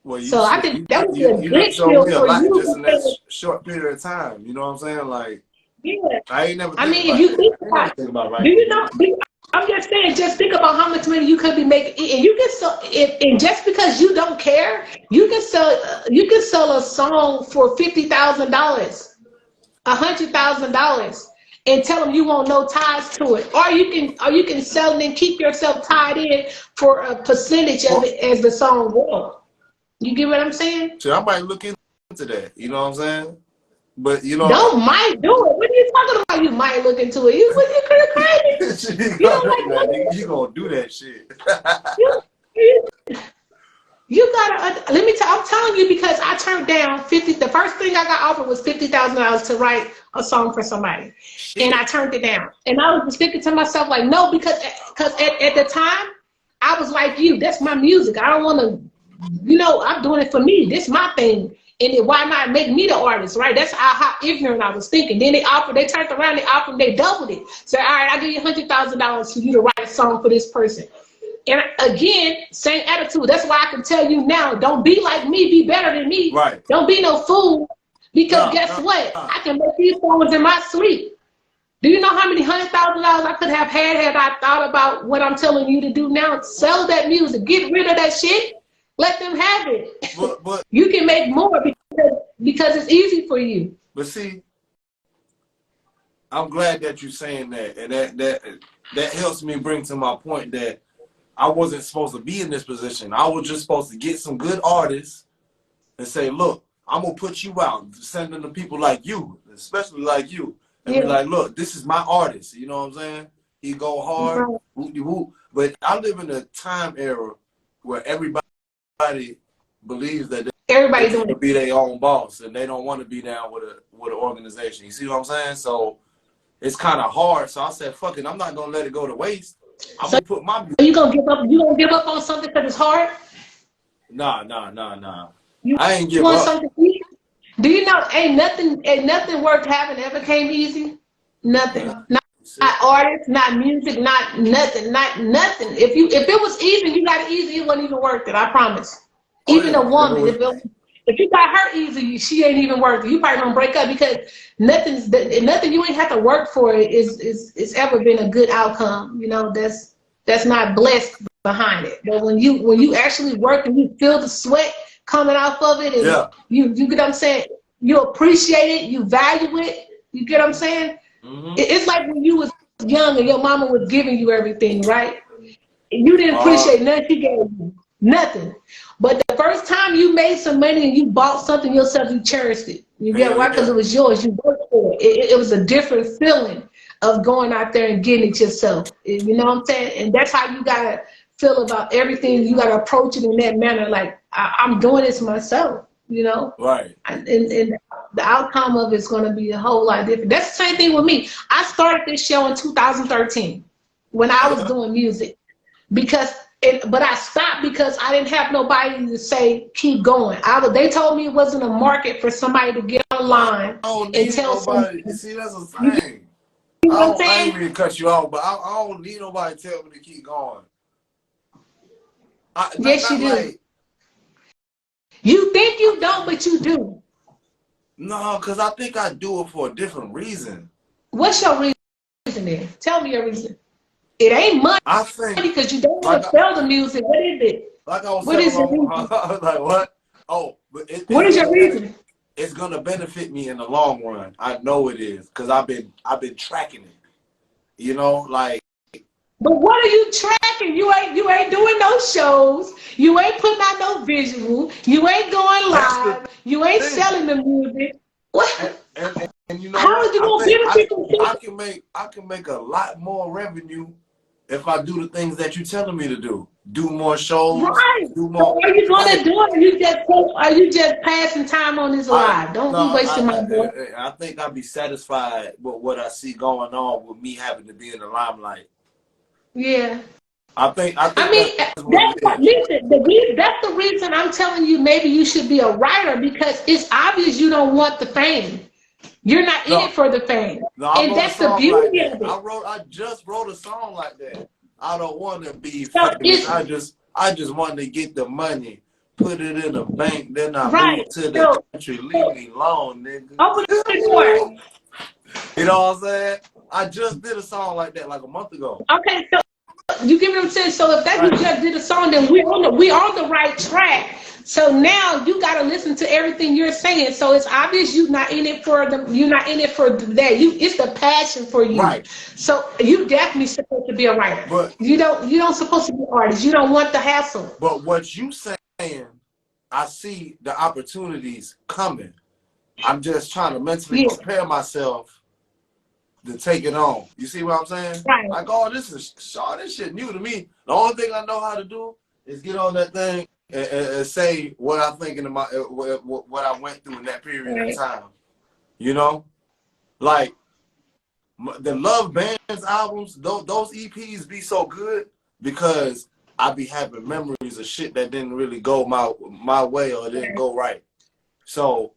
D: Well,
A: so I think that would be a good skill for you.
D: Just in that short period of time. You know what I'm saying? Like,
A: yeah.
D: I ain't never.
A: I mean, if you think about
D: right.
A: Do you know? I'm just saying, just think about how much money you could be making, and you can sell. And just because you don't care, you can sell a song for $50,000, $100,000, and tell them you want no ties to it, or you can sell it and keep yourself tied in for a percentage of it as the song goes. You get what I'm saying?
D: So I might look into that. You know what I'm saying? But you know,
A: don't might do it. What are you talking about? You might look into it. You crazy? You don't like that.
D: You gonna do that shit?
A: You gotta. Let me tell. I'm telling you because I turned down 50. The first thing I got offered was $50,000 to write a song for somebody, and I turned it down. And I was just thinking to myself like, no, because at the time I was like you. That's my music. I don't want to. You know, I'm doing it for me. This is my thing. And then why not make me the artist, right? That's how ignorant I was thinking. Then they turned around, they doubled it. So, all right, I'll give you $100,000 for you to write a song for this person. And again, same attitude. That's why I can tell you now, don't be like me, be better than me.
D: Right.
A: Don't be no fool. Because guess what? I can make these songs in my sleep. Do you know how many $100,000 I could have had I thought about what I'm telling you to do now? Sell that music. Get rid of that shit. Let them have it.
D: But
A: you can make more because it's easy for you.
D: But see, I'm glad that you're saying that, and that helps me bring to my point that I wasn't supposed to be in this position. I was just supposed to get some good artists and say, look, I'm going to put you out, send them to people like you, especially like you, and be like, look, this is my artist. You know what I'm saying? He go hard, whoop-de-whoop. But I live in a time era where everybody believes that they want to be their own boss, and they don't want to be down with an organization. You see what I'm saying? So it's kind of hard. So I said, fuck it, I'm not going to let it go to waste. I'm going to put my music.
A: You going to give up? You going to give up on something because it's hard?
D: Nah. I ain't give up.
A: Something easy? Do you know ain't nothing worth having ever came easy? Nothing. Not artists, not music, not nothing. If it was easy, you got it easy, it wasn't even worth it. I promise. Even a woman, if you got her easy, she ain't even worth it. You probably gonna break up because nothing you ain't have to work for is ever been a good outcome. You know, that's not blessed behind it. But when you actually work and you feel the sweat coming off of it, and you get what I'm saying, you appreciate it, you value it. You get what I'm saying? Mm-hmm. It's like when you was young and your mama was giving you everything, right? You didn't appreciate nothing she gave you. Nothing. But the first time you made some money and you bought something yourself, you cherished it. You get why? Because it was yours. You worked for it. It was a different feeling of going out there and getting it yourself. You know what I'm saying? And that's how you got to feel about everything. You got to approach it in that manner. Like, I'm doing this myself, you know?
D: Right.
A: And the outcome of it's going to be a whole lot different. That's the same thing with me. I started this show in 2013 when I was doing music but I stopped because I didn't have nobody to say, keep going. They told me it wasn't a market for somebody to get online and tell somebody.
D: See, that's a thing.
A: You know what I'm saying?
D: I ain't even cut you off, but I don't need nobody to tell me to keep going.
A: Yes, you do. You think you don't, but you do.
D: No, because I think I do it for a different reason.
A: What's your reason then? Tell me your reason. It ain't money.
D: I think
A: because you don't want to sell the music. What is it?
D: Like I was
A: what is your
D: reason? I was like, what? Oh, but
A: what is your reason?
D: It's gonna benefit me in the long run. I know it is because I've been tracking it. You know, like.
A: But what are you tracking? You ain't doing no shows. You ain't putting out no visual. You ain't going live. You ain't selling the music. What?
D: And you know,
A: how are you gonna benefit from
D: I can make a lot more revenue if I do the things that you're telling me to do. Do more shows.
A: Right.
D: Do more.
A: So are you gonna do it? Are you just passing time on this live? Don't be wasting my voice.
D: I think I'd be satisfied with what I see going on with me having to be in the limelight.
A: Yeah.
D: I mean, that's
A: the reason I'm telling you maybe you should be a writer, because it's obvious you don't want the fame. You're not in it for the fame. And that's the beauty of it.
D: I just wrote a song like that. I don't want to be famous. I just want to get the money, put it in the bank, then I move to the country. Leave me alone, nigga.
A: Open the door.
D: You know what I'm saying? I just did a song like that like a month ago.
A: Okay, so you give me what I'm saying. So if you just did a song, then we're on the right track. So now you got to listen to everything you're saying. So it's obvious you're not in it for that. It's the passion for you.
D: Right.
A: So you definitely supposed to be a writer. But you don't supposed to be an artist. You don't want the hassle.
D: But what you saying, I see the opportunities coming. I'm just trying to mentally prepare myself to take it on. You see what I'm saying?
A: Right.
D: Like, oh, this shit new to me. The only thing I know how to do is get on that thing and say what I'm thinking about, what I went through in that period of time. You know, like the Love Bandz albums, those EPs be so good because I be having memories of shit that didn't really go my way or didn't go right. So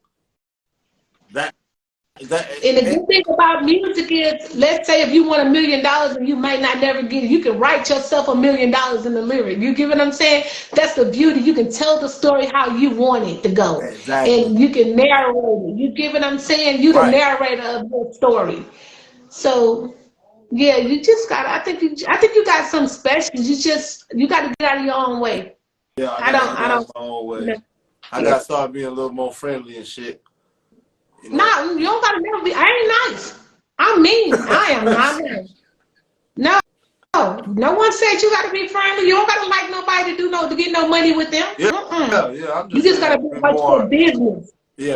A: And the good thing about music is, let's say if you want $1 million and you might not never get it, you can write yourself $1 million in the lyric. You get what I'm saying? That's the beauty. You can tell the story how you want it to go.
D: Exactly.
A: And you can narrate it. You get what I'm saying? You the narrator of your story. So yeah, you just got, I think you got something special. You got to get out of your own way.
D: Yeah, I don't my own way.
A: No.
D: I got to start being a little more friendly and shit. You know?
A: No, you don't gotta never be. I ain't nice. I'm mean. I am not nice. No, no one said you gotta be friendly. You don't gotta like nobody to get no money with them.
D: Yeah, I'm just
A: you just gotta be about your business.
D: Yeah,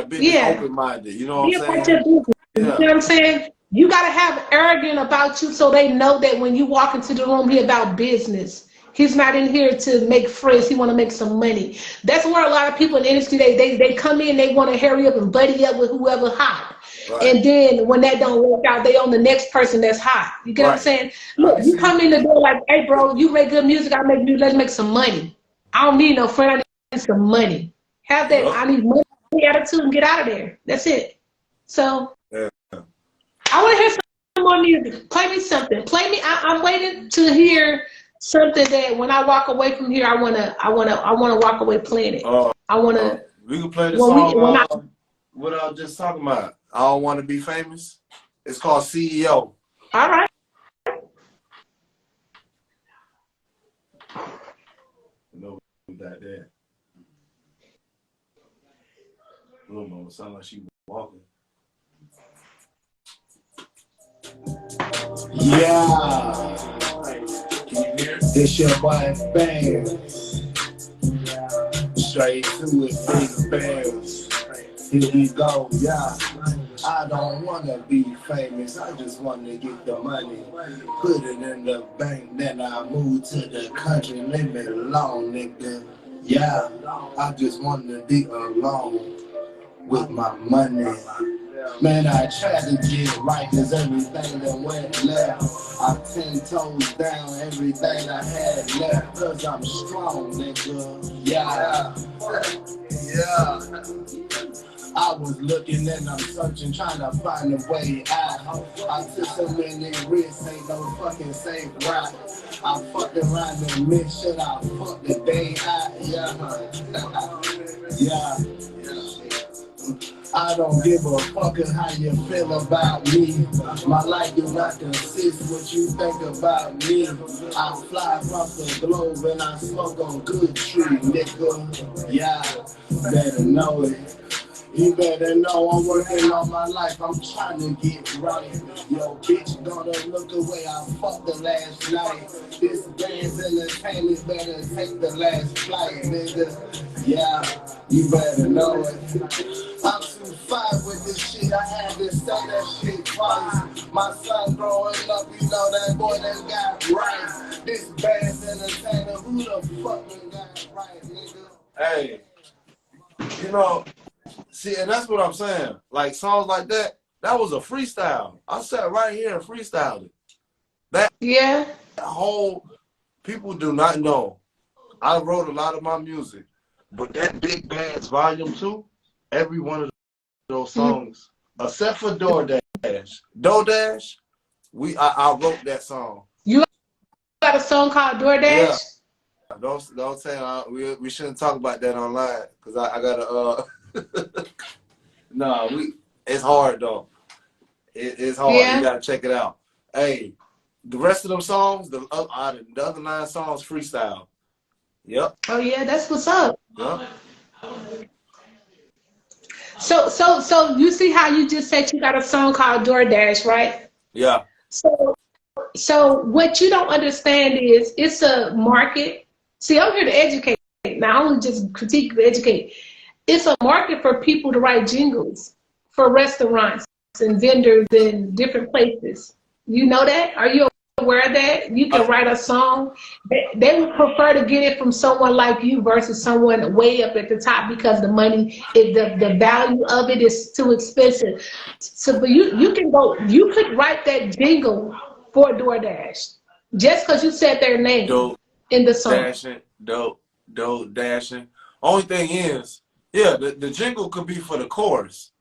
D: open-minded. You know what I'm saying?
A: About your business. You know what I'm saying? You gotta have arrogant about you so they know that when you walk into the room, he about business. He's not in here to make friends. He want to make some money. That's where a lot of people in the industry, they come in, they want to hurry up and buddy up with whoever hot. Right. And then when that don't work out, they on the next person that's hot. You get what I'm saying? Look, you come in the door like, hey, bro, you make good music. I make music. Let's make some money. I don't need no friend. I need some money. Have that. I need money attitude and get out of there. That's it. So I want to hear some more music. Play me something. Play me. I'm waiting to hear something that when I walk away from here, I wanna walk away playing it. I wanna.
D: We can play the song. What I was just talking about. I don't want to be famous. It's called CEO.
A: All right.
D: No, we got that. Little mama sound like she walking.
B: Yeah. It's your boy Bandz. Straight to it, big Bandz. Here we go, yeah. I don't wanna be famous, I just wanna get the money. Put it in the bank, then I move to the country, leave me alone, nigga. Yeah, I just wanna be alone with my money. Man, I tried to get right, cause everything that went left, I 10 toes down everything I had left, cause I'm strong, nigga. Yeah. I was looking and I'm searching, trying to find a way out. I took so many risks, ain't no fucking safe route. I fucked around and missed shit, I fucked the day out. Yeah. I don't give a fuck how you feel about me. My life do not consist what you think about me. I fly across the globe and I smoke on good tree, nigga. Yeah, better know it. You better know I'm working on my life, I'm trying to get right. Yo, bitch, gonna look away, I fucked the last night. This Bandz entertainment better take the last flight, nigga. Yeah, you better know it. I'm too fine with this shit, I had to say that shit twice. My son growing up, you know that boy that got right. This Bandz entertainer, who the fuck done got right, nigga?
D: Hey, you know, see, and that's what I'm saying. Like songs like that was a freestyle. I sat right here and freestyled it. That whole, people do not know. I wrote a lot of my music, but that Big Bandz Volume 2, every one of those songs, except for DoorDash, I wrote that song. You
A: got a song called DoorDash?
D: Yeah. Don't say we shouldn't talk about that online because I gotta no, it's hard though. It's hard. You gotta check it out. Hey, the rest of them songs, the other 9 songs, freestyle. Yep.
A: Oh yeah, that's what's up.
D: Yep.
A: So you see how you just said you got a song called DoorDash, right?
D: Yeah.
A: So what you don't understand is it's a market. See, I'm here to educate. Not only just critique, but educate. It's a market for people to write jingles for restaurants and vendors in different places. You know that? Are you aware of that? You can write a song. They would prefer to get it from someone like you versus someone way up at the top because the money, the value of it is too expensive. So but you could write that jingle for DoorDash just because you said their name in the song.
D: Dashing. Only thing is, yeah, the jingle could be for the chorus.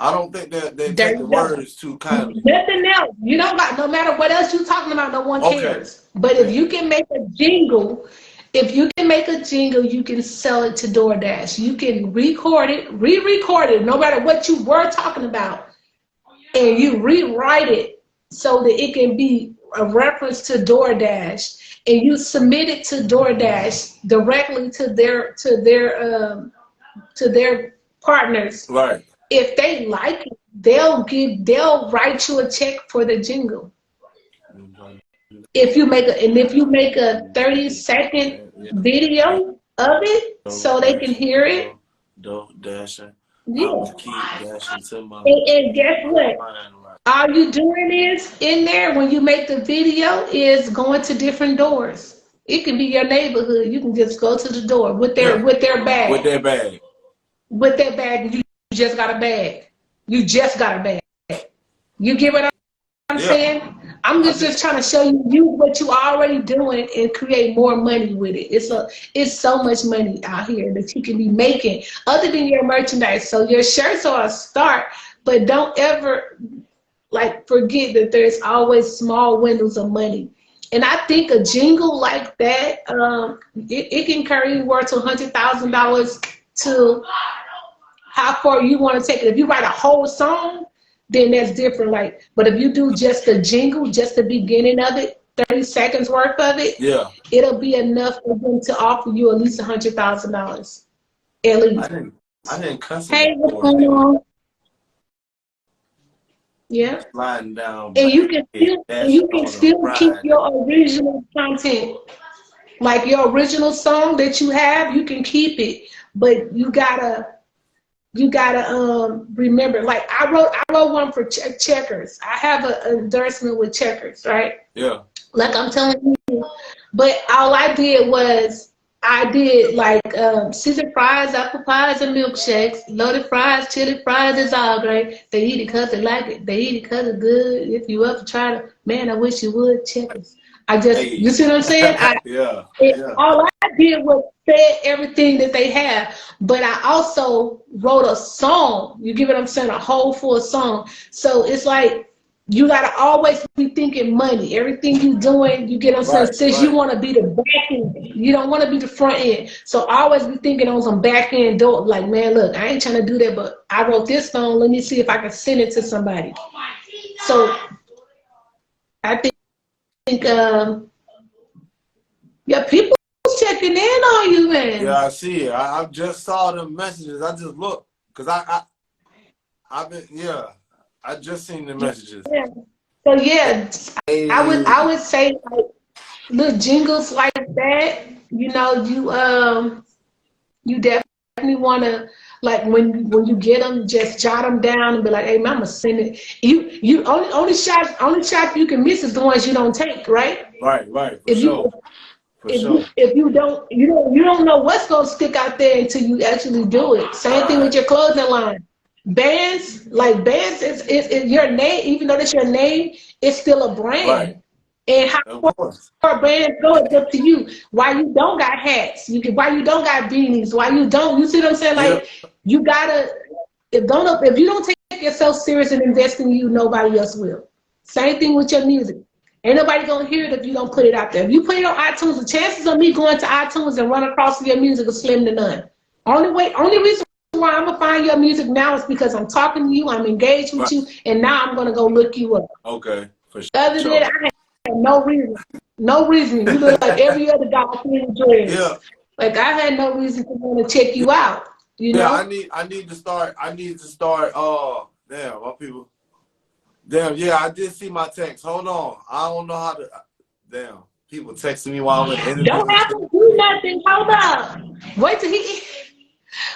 D: I don't think that they
A: There
D: take the
A: you go.
D: words too kindly.
A: Nothing else. You don't got, no matter what else you're talking about, no one
D: Okay.
A: cares. But if you can make a jingle, you can sell it to DoorDash. You can record it, re-record it, no matter what you were talking about, and you rewrite it so that it can be a reference to DoorDash, and you submit it to DoorDash directly to their partners.
D: Right.
A: If they like it, they'll write you a check for the jingle. If you make a 30-second video of it so they can hear it.
D: Dashing.
A: Yeah.
D: I will keep dashing to my
A: And guess what? All you doing is in there when you make the video is going to different doors. It can be your neighborhood. You can just go to the door with their bag.
D: With their bag.
A: With their bag, you just got a bag. You just got a bag. You get what I'm saying? I'm just trying to show you what you already doing and create more money with it. It's so much money out here that you can be making other than your merchandise. So your shirts are a start, but don't ever forget that there's always small windows of money. And I think a jingle like that, it can carry anywhere to $100,000 to how far you want to take it. If you write a whole song, then that's different. But if you do just a jingle, just the beginning of it, 30 seconds worth of it, it'll be enough for them to offer you at least $100,000. At least.
D: I didn't cuss.
A: Hey, what's going on? Yeah.
D: Sliding down.
A: And you can still keep your original content. Like your original song that you have, you can keep it, but you gotta remember. Like I wrote one for Checkers. I have an endorsement with Checkers, right?
D: Yeah.
A: Like I'm telling you, but all I did was Caesar fries, apple pies, and milkshakes. Loaded fries, chili fries is all great. They eat it because they like it. They eat it because it's good. If you ever try to, man, I wish you would. Checkers. You see what I'm saying? All I did was said everything that they have, but I also wrote a song. You get what I'm saying? A whole full song. So it's like you gotta always be thinking money. Everything you doing, you get what I'm saying? Since you want to be the back end, you don't want to be the front end. So always be thinking on some back end door. Like, man, look, I ain't trying to do that, but I wrote this song. Let me see if I can send it to somebody. So I think people checking in on you, man.
D: Yeah, I see it. I just saw the messages. I just looked because I've been I just seen the messages.
A: Yeah. So I would say like little jingles like that. You know, you definitely want to like when you get them, just jot them down and be like, hey, man, I'm gonna send it. You only shots you can miss is the ones you don't take, right?
D: Right.
A: If you don't know what's gonna stick out there until you actually do it. Same thing with your clothing line. Bandz is your name, even though that's your name, it's still a brand.
D: Right.
A: And how far Bandz go, it's up to you. Why you don't got hats? Why you don't got beanies? Why you don't? You see what I'm saying? Like you gotta if you don't take yourself serious and invest in you, nobody else will. Same thing with your music. Ain't nobody gonna hear it if you don't put it out there. If you put it on iTunes, the chances of me going to iTunes and run across your music are slim to none. Only reason why I'm gonna find your music now is because I'm talking to you, I'm engaged with you, and now I'm gonna go look you up.
D: Okay, for sure.
A: Other than that, I had no reason. No reason. You look like every other guy in dreads. Yeah. Like I had no reason to want to check you out. You know?
D: I need to start. Damn, my people. Damn, yeah, I did see my text. Hold on. I don't know how to. Damn, people texting me while I'm in the interview.
A: Don't have to do nothing. Hold up.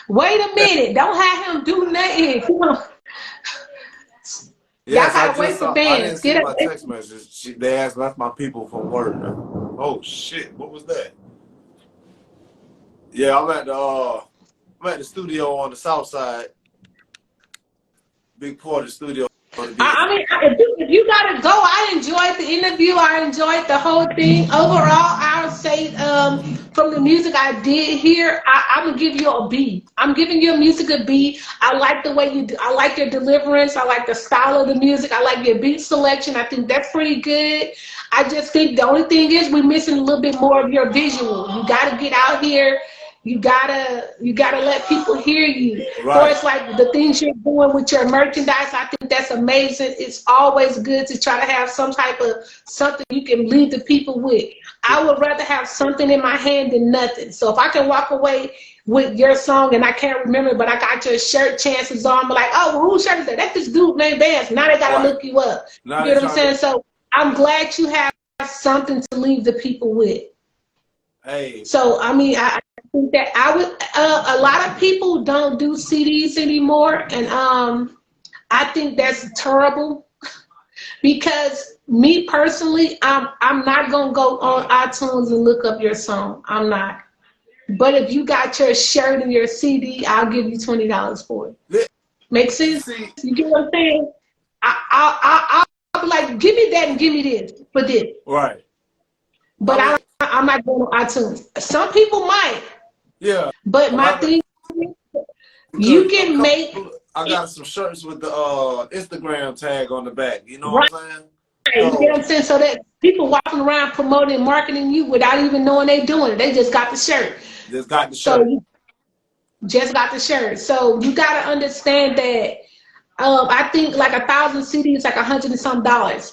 A: Wait a minute. Don't have him do nothing. Come on.
D: Yes,
A: y'all gotta wait for Bandz.
D: I didn't see my text message. They asked, that's my people from work. Oh shit, what was that? Yeah, I'm at the studio on the south side. Big Porter studio.
A: I mean, if you gotta go, I enjoyed the interview. I enjoyed the whole thing. Overall, I would say from the music I did hear, I'm gonna give you a B. I'm giving your music a B. I like the way you do. I like your deliverance. I like the style of the music. I like your beat selection. I think that's pretty good. I just think the only thing is we're missing a little bit more of your visual. You gotta get out here. You gotta let people hear you.
D: Right.
A: Or it's like the things you're doing with your merchandise. I think that's amazing. It's always good to try to have some type of something you can leave the people with. I would rather have something in my hand than nothing. So if I can walk away with your song and I can't remember, but I got your shirt, chances are I'm like, oh, well, whose shirt is that? That's this dude named Bandz. Now they gotta look you up.
D: Now
A: you know what I'm saying? So I'm glad you have something to leave the people with.
D: Hey.
A: So I mean, I think that I would. A lot of people don't do CDs anymore, and I think that's terrible. Because me personally, I'm not gonna go on iTunes and look up your song. I'm not. But if you got your shirt and your CD, I'll give you $20 for it. Make sense? You get what I'm saying? I'll be like, give me that and give me this for this.
D: Right.
A: But I'm not going on iTunes. Some people might.
D: Yeah.
A: But my thing is, you can make.
D: I got some shirts with the Instagram tag on the back. You know what I'm saying?
A: Right. You get what I'm saying? So that people walking around promoting and marketing you without even knowing they doing it. They just got the shirt.
D: Just got the shirt.
A: So you just got the shirt. So you got to understand that. I think like 1,000 CDs like $100 and some.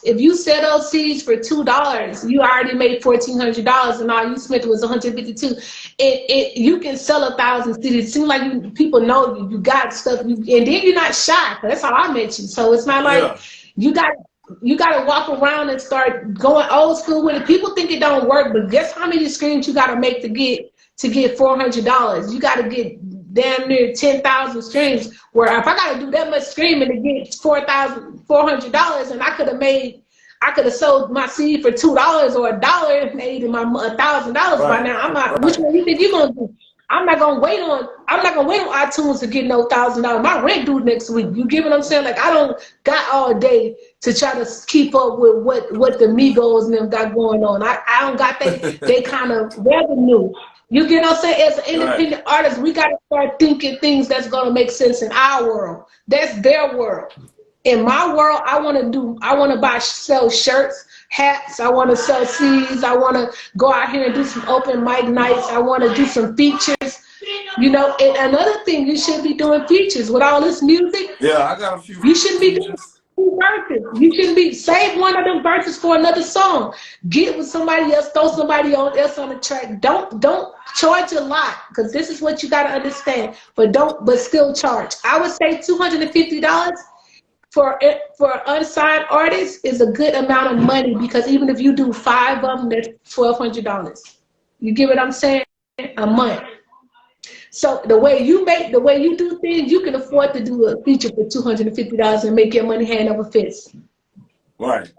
A: If you sell those CDs for $2, you already made $1,400, and all you spent was $152. You can sell 1,000 CDs. It seems like people know you got stuff, and then you're not shy. That's how I met you. So it's not like you got to walk around and start going old school with it. People think it don't work, but guess how many screens you got to make to get $400? You got to get damn near 10,000 streams, where if I got to do that much streaming to get $400, and I could have sold my CD for $2 or $1 and made my $1,000 by now. I'm not. Which one you think you're gonna do? I'm not gonna wait on iTunes to get no $1,000. My rent due next week. You get what I'm saying? Like, I don't got all day to try to keep up with what the Migos and them got going on. I don't got they kind of revenue. You get what I'm saying? As an independent artist, we got to start thinking things that's going to make sense in our world. That's their world. In my world, I want to sell shirts, hats. I want to sell CDs. I want to go out here and do some open mic nights. I want to do some features. You know, and another thing, you should be doing features with all this music.
D: Yeah, I got a few.
A: You shouldn't be doing verses. You shouldn't be save one of them verses for another song. Get with somebody else, throw somebody else on the track. Don't charge a lot, because this is what you got to understand. But still charge. I would say $250 for unsigned artists is a good amount of money, because even if you do 5 of them, that's $1,200. You get what I'm saying? A month. So the way you do things, you can afford to do a feature for $250 and make your money hand over fist.
D: Right.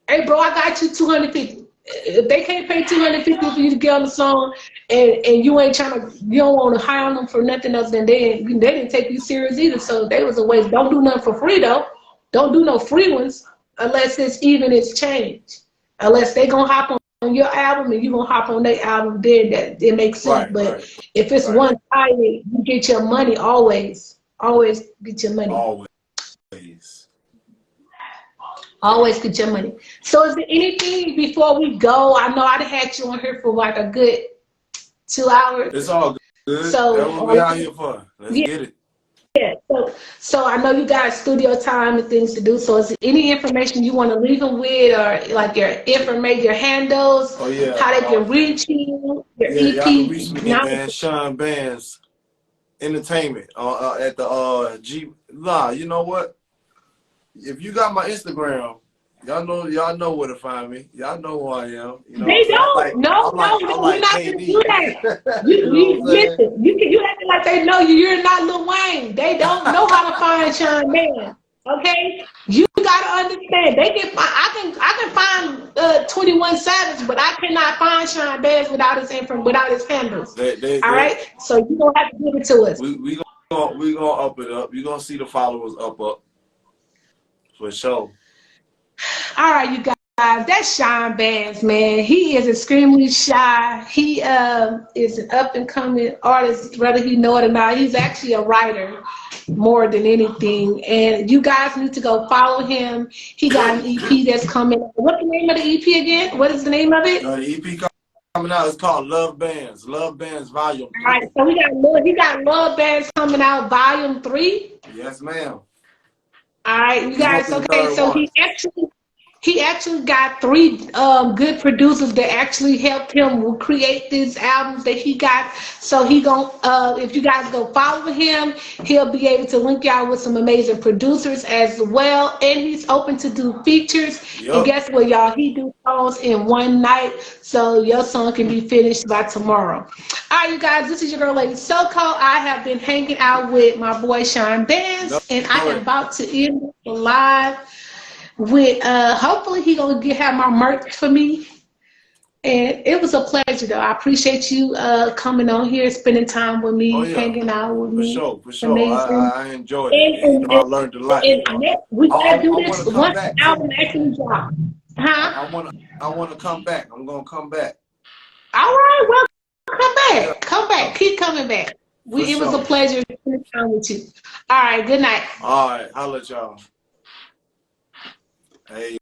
A: Hey, bro, I got you $250. If they can't pay $250 for you to get on the song, and you don't want to hire them for nothing else, then they didn't take you serious either. So they was a waste. Don't do nothing for free though. Don't do no free ones unless it's even exchange. Unless they gonna hop on your album and you gonna hop on their album, then that it makes sense. But if it's one-sided, you get your money always. Always get your money. Always get your money. So is there anything before we go? I know I had you on here for like a good 2 hours.
D: It's all good.
A: So
D: that's what we out here for. Let's get it.
A: Yeah. So I know you got studio time and things to do. So is there any information you want to leave them with, or like your handles?
D: Oh yeah.
A: How they can reach you? Your EP.
D: Y'all can reach me, man. Sean Bandz Entertainment at the G. Nah, you know what? If you got my Instagram, y'all know where to find me. Y'all know who I am. You know,
A: they don't.
D: Like,
A: no, we're not gonna do that. Listen, you acting like they know you. You're not Lil Wayne. They don't know how to find Sean Bandz. Okay, you gotta understand. They can find. I can find 21 Savage, but I cannot find Sean Bandz without his handles. All right, so you gonna have to give it to us.
D: We gonna up it up. You gonna see the followers up. For sure.
A: All right, you guys. that's Sean Bandz, man. He is extremely shy. He is an up and coming artist, whether he know it or not. He's actually a writer more than anything. And you guys need to go follow him. He got an EP that's coming. What's the name of the EP again? What is the name of it?
D: The EP coming out is called Love Bandz. Love Bandz Volume 3.
A: All right, so he got Love Bandz coming out Volume 3.
D: Yes, ma'am.
A: All right, you guys.
D: Smoking
A: Okay,
D: third
A: so
D: one.
A: he actually got 3 good producers that actually helped him create these albums that he got. So he gon' if you guys go follow him, he'll be able to link y'all with some amazing producers as well. And he's open to do features.
D: Yup.
A: And guess what, y'all? He do songs in one night, so your song can be finished by tomorrow. All right, you guys, this is your girl, Lady Soco. I have been hanging out with my boy Sean Bandz, and I am about to end the live with hopefully he gonna have my merch for me. And it was a pleasure though. I appreciate you coming on here, spending time with me, hanging out with me.
D: For sure. I enjoyed it.
A: And
D: I learned a lot.
A: We gotta do this once
D: back,
A: the album actually drops. Huh?
D: I wanna come back. I'm gonna come back.
A: All right, well, come back. Come back. Keep coming back. It was a pleasure spending time with you. All right, good night.
D: All right, holla at y'all. Hey.